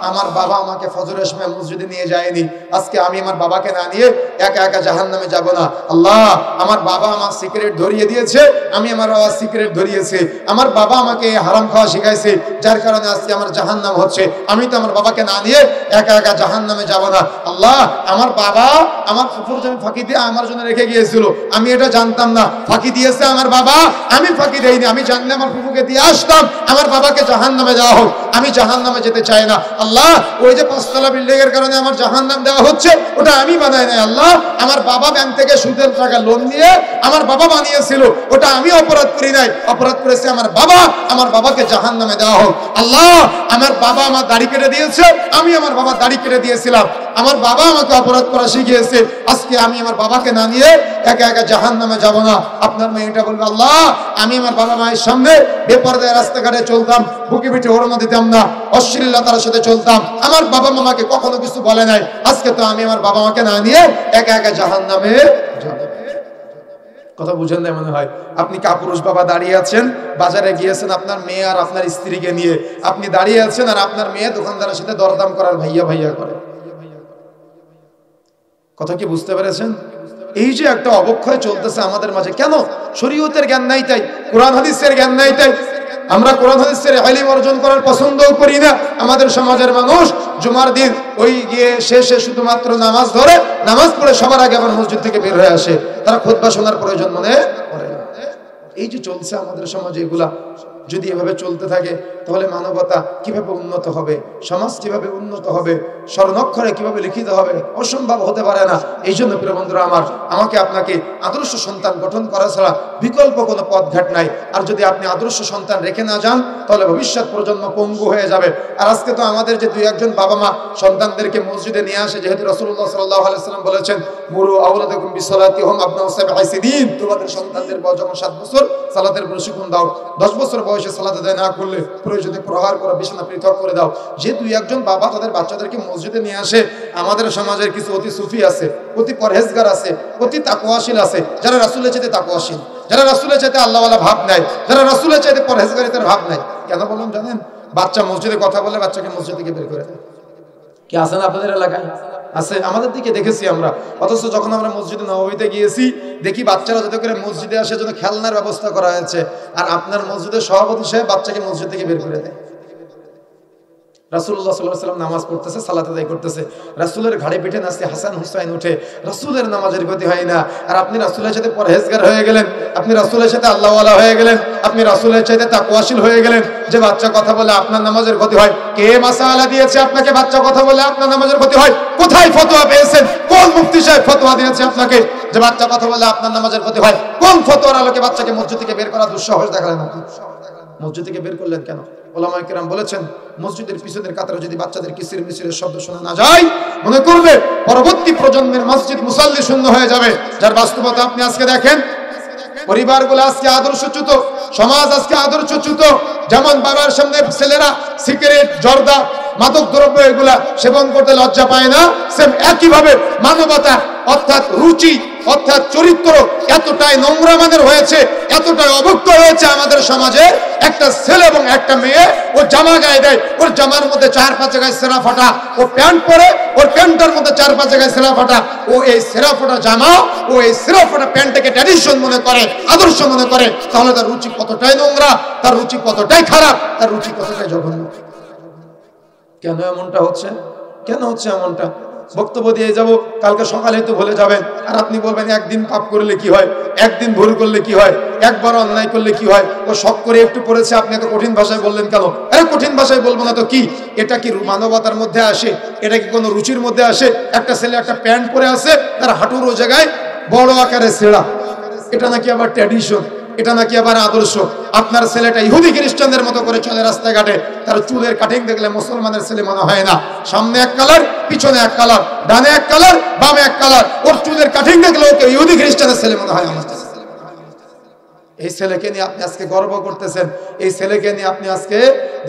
[SPEAKER 1] আমার বাবা আমাকে ফজরের সময় মসজিদে নিয়ে যায়নি, আজকে আমি আমার বাবাকে না নিয়ে একা একা জাহান্নামে যাব না। আল্লাহ আমার বাবা আমার সিগারেট ধরিয়ে দিয়েছে, আমি আমার বাবা সিগারেট ধরিয়েছে, আমার বাবা আমাকে হারাম খাওয়া শিখাইছে, যার কারণে আজকে আমার জাহান্নাম হচ্ছে। আমি তো আমার বাবাকে না নিয়ে একা একা জাহান্নামে যাব না। আল্লাহ আমার বাবা আমার ফুফুর জমি ফাঁকি দিয়ে আমার জন্য রেখে গিয়েছিল, আমি এটা জানতাম না, ফাঁকি দিয়েছে আমার বাবা, আমি ফাঁকি দেইনি, আমি জানলে আমার ফুফুকে দিয়ে আসতাম, আমার বাবাকে জাহান্নামে দেওয়া হোক, আমি জাহান্নামে যেতে চাই না। আল্লাহ ওই যে 5 তলা বিল্ডিং এর কারণে আমার জাহান্নাম দেওয়া হচ্ছে, ওটা আমি বানাই নাই। আল্লাহ আমার বাবা ব্যাংক থেকে সুদের টাকা লোন নিয়ে আমার বাবা বানিয়েছিল, ওটা আমি অপরাধ করি নাই, অপরাধ করেছে আমার বাবা, আমার বাবাকে জাহান্নামে দেওয়া হোক। আল্লাহ আমার বাবা আমার দাড়ি কেটে দিয়েছে, আমি আমার বাবার দাড়ি কেটে দিয়েছিলাম, আমার বাবা আমাকে অপরাধ করা শিখিয়েছে, আজকে আমি আমার বাবাকে না নিয়ে একা একা জাহান্নামে যাব না। আপনার মেয়েটা বলবে, আল্লাহ আমি আমার বাবা মায়ের সামনে বেপরদায় রাস্তাঘাটে চলতাম, বুকে পিঠে ওড়না দিতাম না, অশ্লীলতার সাথে চলতাম, আমার বাবা মামাকে কখনো কিছু বলে নাই, আজকে তো আমি আমার বাবা মাকে না নিয়ে একা একা জাহান্নামে যাব। কথা বুঝেন না মনে হয়? আপনি কাপুরুষ বাবা দাঁড়িয়ে আছেন, বাজারে গিয়েছেন আপনার মেয়ে আর আপনার স্ত্রীকে নিয়ে, আপনি দাঁড়িয়ে আছেন আর আপনার মেয়ে দোকানদারের সাথে দরদাম করার ভাইয়া ভাইয়া করে। কথা কি বুঝতে পেরেছেন? এই যে একটা অবক্ষয় চলতেছে আমাদের মাঝে, কেন? শরীয়তের জ্ঞান নাই তাই, কোরআন হাদিসের জ্ঞান নাই তাই। আমরা কোরআন হাদিসের ইলম অর্জন করার পছন্দও করি না। আমাদের সমাজের মানুষ জুমার দিন ওই গিয়ে শেষে শুধুমাত্র নামাজ ধরে, নামাজ পড়ে সবার আগে আবার মসজিদ থেকে বের হয়ে আসে, তারা খুতবা শোনার প্রয়োজন মনে করে না। এই যে চলছে আমাদের সমাজে, এগুলা যদি এভাবে চলতে থাকে তাহলে মানবতা কিভাবে উন্নত হবে, সমাজ কিভাবে উন্নত হবে, স্বর্ণাক্ষরে কিভাবে লিখিত হবে, অসম্ভব হতে পারে না। এই জন্য প্রিয় বন্ধুরা আমার, আমাকে আপনাকে আদর্শ সন্তান গঠন করা ছাড়া বিকল্প কোনো পথঘাট নাই। আর যদি আপনি আদর্শ সন্তান রেখে না যান তাহলে ভবিষ্যৎ প্রজন্ম পঙ্গু হয়ে যাবে। আর আজকে তো আমাদের যে দুই একজন বাবা মা সন্তানদেরকে মসজিদে নিয়ে আসে, যেহেতু রাসূলুল্লাহ সাল্লাল্লাহু আলাইহি ওয়াসাল্লাম বলেছেন মুরু আওলাদাকুম বিসসালাতিহিম আবনাউ সাবঈ সিনিন, তোমাদের সন্তানদের বয়স যখন 7 বছর সালাতের প্রশিক্ষণ দাও, 10 বছর বয়সে সালাত আদায় না করলে প্রয়োজনে প্রহার করা, বিছানা পৃথক করে দাও। যে দুই একজন বাবা তাদের বাচ্চাদেরকে মসজিদে নিয়ে আসে, আমাদের সমাজের কিছু অতি সুফি আছে, অতি পরহেজগার আছে, অতি তাকওয়াশীল আছে, যারা রাসূলের চাইতে তাকওয়াশীল, যারা রাসূলের চাইতে আল্লাহওয়ালা ভাব নাই, যারা রাসূলের চাইতে পরহেজগারিতার ভাব নাই। কেন বললাম জানেন? বাচ্চা মসজিদে কথা বলে বাচ্চাকে মসজিদ থেকে বের করে দেয়। কি আছেন আপনাদের এলাকায়? আছে, আমাদের দিকে দেখেছি আমরা। অথচ যখন আমরা মসজিদে নববীতে গিয়েছি দেখি বাচ্চারা যাতে করে মসজিদে আসে জন্য খেলনার ব্যবস্থা করা হয়েছে, আর আপনার মসজিদের সভাপতি সাহেব বাচ্চাকে মসজিদ থেকে বের করে দেয়। রাসূলুল্লাহ সাল্লাল্লাহু আলাইহি ওয়াসাল্লাম নামাজ পড়তেছে, সালাত আদায় করতেছে, রাসূলের ঘাড়ে পিঠে নাচতে হাসান হুসাইন উঠে, রাসূলের নামাজের গতি হয় না। আর আপনি রাসূলের সাথে পরহেজগার হয়ে গেলেন, আপনি রাসূলের সাথে আল্লাহওয়ালা হয়ে গেলেন, আপনি রাসূলের চাইতে তাকওয়াশীল হয়ে গেলেন। যে বাচ্চা কথা বলে আপনার নামাজের গতি হয়, কে মাসআলা দিয়েছে আপনাকে বাচ্চা কথা বলে আপনার নামাজের গতি হয়? কোথায় ফতোয়া পেয়েছেন? কোন মুফতি সাহেব ফতোয়া দিয়েছে আপনাকে যে বাচ্চা কথা বলে আপনার নামাজের গতি হয়? কোন ফতোয়ার আলোকে বাচ্চাকে মসজিদ থেকে বের করা দুঃসাহস দেখালেন আপনি? মসজিদ থেকে বের করলেন কেন? উলামায়ে কেরাম বলেছেন, মসজিদের পিছনের কাতারে যদি বাচ্চাদের কিসির মিছিরের শব্দ শোনা না যায়, মনে করবে পরবর্তী প্রজন্মের মসজিদ মুসাল্লি শূন্য হয়ে যাবে। যার বাস্তবতা আপনি আজকে দেখেন, পরিবারগুলো আজকে আদর্শচ্যুত, সমাজ আজকে আদর্শচ্যুত। যেমন বাবার সামনে ছেলেরা সিগারেট, জর্দা, মাদক দ্রব্য এগুলা সেবন করতে লজ্জা পায় না, সেম একইভাবে মানবতা অর্থাৎ রুচি অর্থাৎ চরিত্র এতটাই নোংরা মানের হয়েছে, এতটাই অভুক্ত হয়েছে আমাদের সমাজে। একটা ছেলে এবং একটা মেয়ে ও জামা গায়ে দেয়, ওর জামার মধ্যে 4-5 জায়গায় সেরা ফাটা, ও প্যান্ট পরে, ওর প্যান্টের মধ্যে 4-5 জায়গায় সেরা ফাটা, ও এই সেরা ফাটা জামা ও এই সেরা ফাটা প্যান্টটাকে ট্র্যাডিশন মনে করে, আদর্শ মনে করে। তাহলে তার রুচি কতটাই নোংরা, তার রুচি কতটাই খারাপ, তার রুচি কতটাই জঘন্য। কেন এমনটা হচ্ছে? কেন হচ্ছে এমনটা? বক্তব্য দিয়ে যাব, কালকে সকালে তো ভুলে যাবেন। আর আপনি বলবেন একদিন পাপ করলে কি হয়, একদিন ভুল করলে কি হয়, একবার অন্যায় করলে কি হয়? ও শখ করে একটু পড়েছে, আপনি এত কঠিন ভাষায় বললেন কেন? আরে কঠিন ভাষায় বলবো না তো কি? এটা কি মানবতার মধ্যে আসে? এটা কি কোনো রুচির মধ্যে আসে? একটা ছেলে একটা প্যান্ট পরে আছে, তার হাঁটুর ও জায়গায় বড় আকারে ছেঁড়া, এটা নাকি আবার ট্র্যাডিশন, এটা নাকি আবার আদর্শ। আপনার ছেলেটা ইহুদি খ্রিস্টানদের মতো করে চলে রাস্তাঘাটে, তার চুলের কাটিং দেখলে মুসলমানের ছেলে মনে হয় না। সামনে এক কালার, পিছনে এক কালার, ডানে এক কালার, বামে এক কালার, ওর চুলের কাটিং দেখলে ওকে ইহুদি খ্রিস্টানের ছেলে মনে হয় আমার। এই ছেলেকে নিয়ে আপনি আজকে গর্ব করতেছেন, এই ছেলেকে নিয়ে আপনি আজকে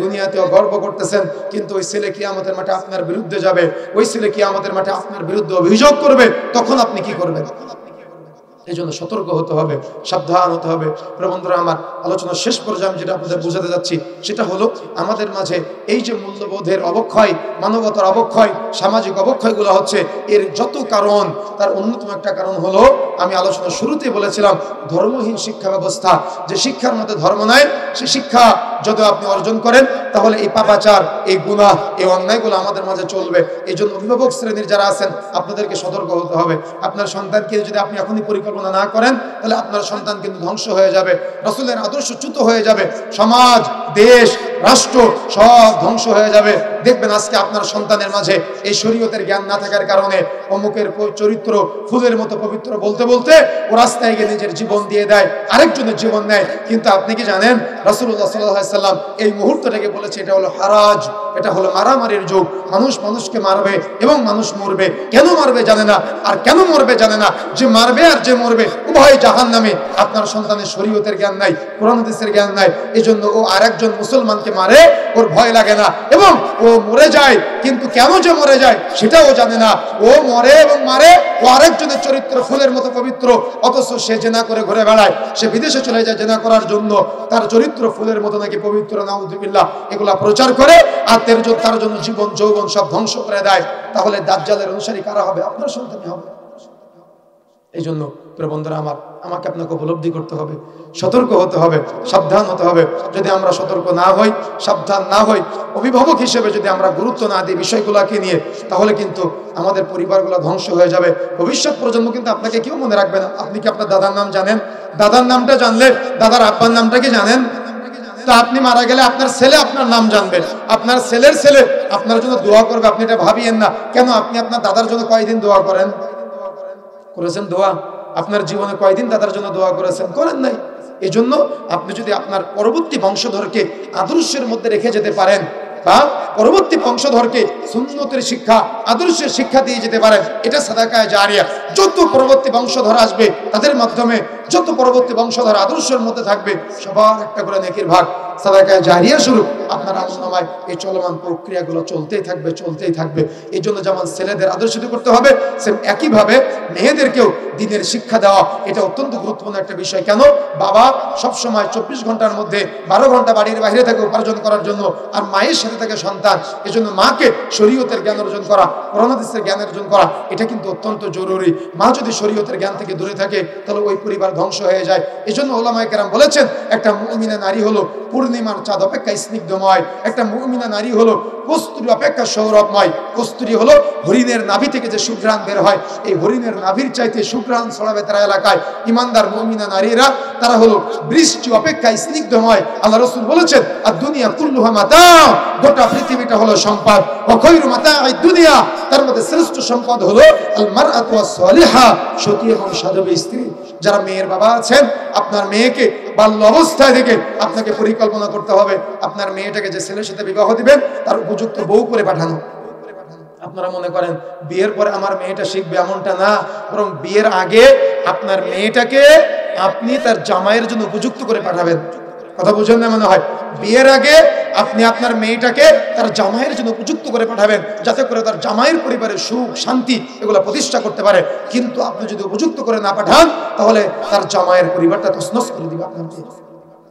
[SPEAKER 1] দুনিয়াতেও গর্ব করতেছেন, কিন্তু ওই ছেলে কিয়ামতের মাঠে আপনার বিরুদ্ধে যাবে, ওই ছেলে কিয়ামতের মাঠে আপনার বিরুদ্ধে অভিযোগ করবে, তখন আপনি কি করবেন? এই জন্য সতর্ক হতে হবে, সাবধান হতে হবে। বন্ধুরা আমার, আলোচনার শেষ পর্যায়ে আমি যেটা আপনাদের বোঝাতে যাচ্ছি সেটা হলো, আমাদের মাঝে এই যে মূল্যবোধের অবক্ষয়, মানবতার অবক্ষয়, সামাজিক অবক্ষয়গুলো হচ্ছে, এর যত কারণ, তার অন্যতম একটা কারণ হলো, আমি আলোচনার শুরুতেই বলেছিলাম, ধর্মহীন শিক্ষা ব্যবস্থা। যে শিক্ষার মধ্যে ধর্ম নাই, সেই শিক্ষা যদি আপনি অর্জন করেন তাহলে এই পাপাচার, এই গুনাহ, এই অন্যায়গুলো আমাদের মাঝে চলবে। এই জন্য অভিভাবক শ্রেণীর যারা আছেন আপনাদেরকে সতর্ক হতে হবে। আপনার সন্তানকে যদি আপনি এখনই পরিকল্পনা না করেন তাহলে আপনার সন্তান কিন্তু ধ্বংস হয়ে যাবে, রাসূলের আদর্শচ্যুত হয়ে যাবে, সমাজ, দেশ, রাষ্ট্র সব ধ্বংস হয়ে যাবে। দেখবেন আজকে আপনার সন্তানের মাঝে এই শরীয়তের জ্ঞান না থাকার কারণে অমুকের চরিত্র ফুলের মতো পবিত্র বলতে বলতে ও রাস্তায় গিয়ে নিজের জীবন দিয়ে দেয়, আরেকজনের জীবন নেয়। কিন্তু আপনি কি জানেন রাসূলুল্লাহ সাল্লাল্লাহু আলাইহি ওয়াসাল্লাম এই মুহূর্তটাকে বলেছে এটা হলো হারাজ, এটা হলো মারামারির যুগ। মানুষ মানুষকে মারবে এবং মানুষ মরবে। কেন মারবে জানে না, আর কেন মরবে জানে না। যে মারবে আর যে মরবে উভয় জাহান্নামে। আপনার সন্তানের শরীয়তের জ্ঞান নাই, কোরআন হাদিসের জ্ঞান নাই, এজন্য ও আরেকজন মুসলমানকে মারে, ওর ভয় লাগে না এবং ও মরে যায়। কিন্তু কেন যে মরে যায় সেটাও জানে না। ও মরে এবং মারে, ও আরেকজনের চরিত্র ফুলের মতো পবিত্র, অথচ সে জেনা করে ঘুরে বেড়ায়। সে বিদেশে চলে যায় জেনা করার জন্য, তার চরিত্র ফুলের মতো নাকি পবিত্র, নাউযুবিল্লাহ, এগুলা প্রচার করে আর তার জন্য জীবন যৌবন সব ধ্বংস করে দেয়। তাহলে দাজ্জালের অনুসারী কারা হবে? আপনার সন্তানই হবে। এই জন্য প্রিয় বন্ধুরা আমার, আমাকে আপনাকে উপলব্ধি করতে হবে, সতর্ক হতে হবে, সাবধান হতে হবে। যদি আমরা সতর্ক না হই, সাবধান না হই, অভিভাবক হিসেবে যদি আমরা গুরুত্ব না দিই বিষয়গুলোকে নিয়ে, তাহলে কিন্তু আমাদের পরিবারগুলো ধ্বংস হয়ে যাবে। ভবিষ্যৎ প্রজন্ম কিন্তু আপনাকে কেউ মনে রাখবে না। আপনি কি আপনার দাদার নাম জানেন? দাদার নামটা জানলে দাদার আব্বার নামটা কি জানেন? তো আপনি মারা গেলে আপনার ছেলে আপনার নাম জানবে, আপনার ছেলের ছেলে আপনার জন্য দোয়া করবে। আপনি এটা ভাবিয়েন না। কেন? আপনি আপনার দাদার জন্য কয়দিন দোয়া করেছেন? দোয়া আপনার জীবনে কয়দিন দাদার জন্য দোয়া করেছেন? করেন নাই। এই জন্য আপনি যদি আপনার পরবর্তী বংশধরকে আদর্শের মধ্যে রেখে যেতে পারেন, বা পরবর্তী বংশধরকে সুন্নতের শিক্ষা, আদর্শের শিক্ষা দিয়ে যেতে পারেন, এটা সাদাকায়ে জারিয়া। যত পরবর্তী বংশধর আসবে তাদের মাধ্যমে যত পরবর্তী বংশধর আদর্শের মধ্যে থাকবে, সবার একটা করে নেকির ভাগ সাদাকায়ে জারিয়া স্বরূপ আপনার আমলনামায় এই চলমান প্রক্রিয়াগুলো চলতেই থাকবে। এই জন্য যেমন ছেলেদের আদর্শিত করতে হবে, সেম একইভাবে মেয়েদেরকেও দ্বীনের শিক্ষা দেওয়া এটা অত্যন্ত গুরুত্বপূর্ণ একটা বিষয়। কেন? বাবা সবসময় 24 ঘন্টার মধ্যে 12 ঘন্টা বাড়ির বাইরে থাকে উপার্জন করার জন্য, আর মায়ের সাথে থাকে সন্তান। এই জন্য মাকে শরীয়তের জ্ঞান অর্জন করা, কোরআন হাদিসের জ্ঞান অর্জন করা এটা কিন্তু অত্যন্ত জরুরি। মা যদি শরীয়তের জ্ঞান থেকে দূরে থাকে, তাহলে ওই পরিবার ধ্বংস হয়ে যায়। এই জন্য ওলামায়ে কেরাম বলেছেন, একটা মুমিনা নারী হলো পূর্ণিমার চাঁদ অপেক্ষা স্নিগ্ধময়, একটা মুমিনা নারী হলো কস্তুরী অপেক্ষা সৌরভময়। কস্তুরী হলো হরিণের নাভি থেকে যে সুঘ্রাণ বের হয়, এই হরিণের নাভির চাইতে সুঘ্রাণ ছড়াবে তারা এলাকায়। ইমানদার মুমিনা নারীরা তারা হলো বৃষ্টি অপেক্ষা স্নিগ্ধময়। আল্লাহ রাসূল বলেছেন, আর দুনিয়া কুল্লুহা মাতা, গোটা পৃথিবীটা হলো সম্পদ। ওয়া খায়রু মাতা'আদ দুনিয়া, তার মধ্যে শ্রেষ্ঠ সম্পদ হলো আল মারআতু ওয়াস-সালিহা, সতী এবং সাধবী স্ত্রী। যারা মেয়ের বাবা আছেন, আপনার মেয়েকে বাল্য অবস্থায় থেকে আপনাকে পরিকল্পনা করতে হবে আপনার মেয়েটাকে যে ছেলের সাথে বিবাহ দিবেন তার উপযুক্ত বউ করে পাঠানো। আপনারা মনে করেন বিয়ের পরে আমার মেয়েটা শিখবে, এমনটা না। বরং বিয়ের আগে আপনার মেয়েটাকে আপনি তার জামাইয়ের জন্য উপযুক্ত করে পাঠাবেন। কথা বুঝেন না মনে হয়? বিয়ের আগে আপনি আপনার মেয়েটাকে তার জামাইয়ের জন্য উপযুক্ত করে পাঠাবেন, যাতে করে তার জামাইয়ের পরিবারের সুখ শান্তি এগুলো প্রতিষ্ঠা করতে পারে। কিন্তু আপনি যদি উপযুক্ত করে না পাঠান, তাহলে তার জামাইয়ের পরিবারটা তছনছ করে দিবে আপনাকে।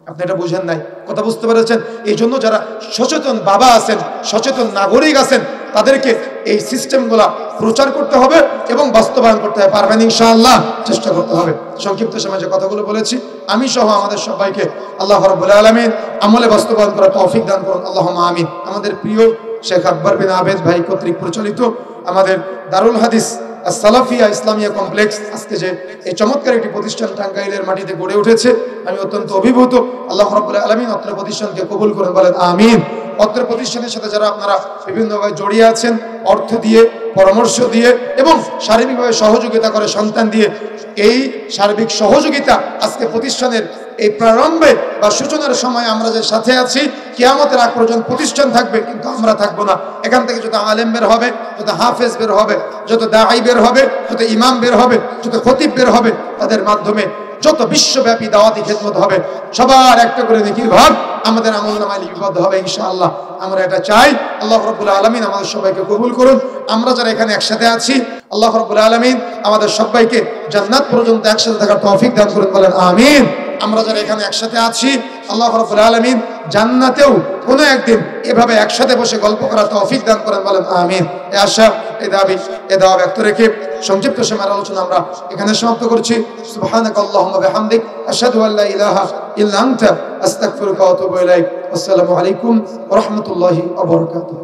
[SPEAKER 1] আপনি এটা বুঝেন নাই, কথা বুঝতে পেরেছেন? এই জন্য যারা সচেতন বাবা আছেন, সচেতন নাগরিক আছেন, তাদেরকে এই সিস্টেমগুলা প্রচার করতে হবে এবং বাস্তবায়ন করতে হবে। পারবেন ইনশাআল্লাহ? চেষ্টা করতে হবে। সংক্ষিপ্ত সময়ে যে কথাগুলো বলেছি, আমি সহ আমাদের সবাইকে আল্লাহ রাব্বুল আলামিন আমলে বাস্তবায়ন করার তৌফিক দান করুন, আল্লাহুম্মা আমিন। আমাদের প্রিয় শেখ আকবর বিন আবেদ ভাই কর্তৃক পরিচালিত আমাদের দারুল হাদিস সালাফিয়া ইসলামিয়া কমপ্লেক্স, আজকে যে এই চমৎকার একটি প্রতিষ্ঠান টাঙ্গাইলের মাটিতে গড়ে উঠেছে, আমি অত্যন্ত অভিভূত। আল্লাহ রাব্বুল আলামিন অত্র প্রতিষ্ঠানকে কবুল করেন, বলেন আমিন। অত্র প্রতিষ্ঠানের সাথে যারা আপনারা বিভিন্নভাবে জড়িয়ে আছেন, অর্থ দিয়ে, পরামর্শ দিয়ে এবং শারীরিকভাবে সহযোগিতা করে, সন্তান দিয়ে, এই সার্বিক সহযোগিতা আজকে প্রতিষ্ঠানের এই প্রারম্ভে বা সূচনার সময় আমরা যে সাথে আছি, কিয়ামতের আগ পর্যন্ত প্রতিষ্ঠান থাকবে, কিন্তু আমরা থাকবো না। এখান থেকে যত আলেম বের হবে, যত হাফেজ বের হবে, যত দাঈ বের হবে, যত ইমাম বের হবে, যত খতিব বের হবে, তাদের মাধ্যমে যত বিশ্বব্যাপী দাওয়াতি খেদমত হবে, সবার একটা করে নেকির ভাগ আমাদের আমলনামায় লিপিবদ্ধ হবে ইনশাআল্লাহ। আমরা এটা চাই। আল্লাহ রাব্বুল আলামিন আমাদের সবাইকে কবুল করুন। আমরা যারা এখানে একসাথে আছি, আল্লাহ রাব্বুল আলামিন আমাদের সবাইকে জান্নাত পর্যন্ত একসাথে থাকার তৌফিক দান করুন, বলেন আমিন। আমরা যারা এখানে একসাথে আছি, আল্লাহ রাব্বুল আলামিন জান্নাতেও কোনো একদিন এভাবে একসাথে বসে গল্প করার তৌফিক দান করেন, বলেন আমিন। এই আশা, এই দাবি, এই দাওয়া ব্যক্ত রেখে সংক্ষিপ্ত সময়ের আলোচনা আমরা এখানে সমাপ্ত করছি। সুবহানাকা আল্লাহুম্মা বিহামদিক, আশহাদু আল্লা ইলাহা ইল্লা আনতা, আস্তাগফিরুকা ওয়া আতুবু ইলাইক। আসসালামু আলাইকুম ওয়া রাহমাতুল্লাহি ওয়া বারাকাতুহু।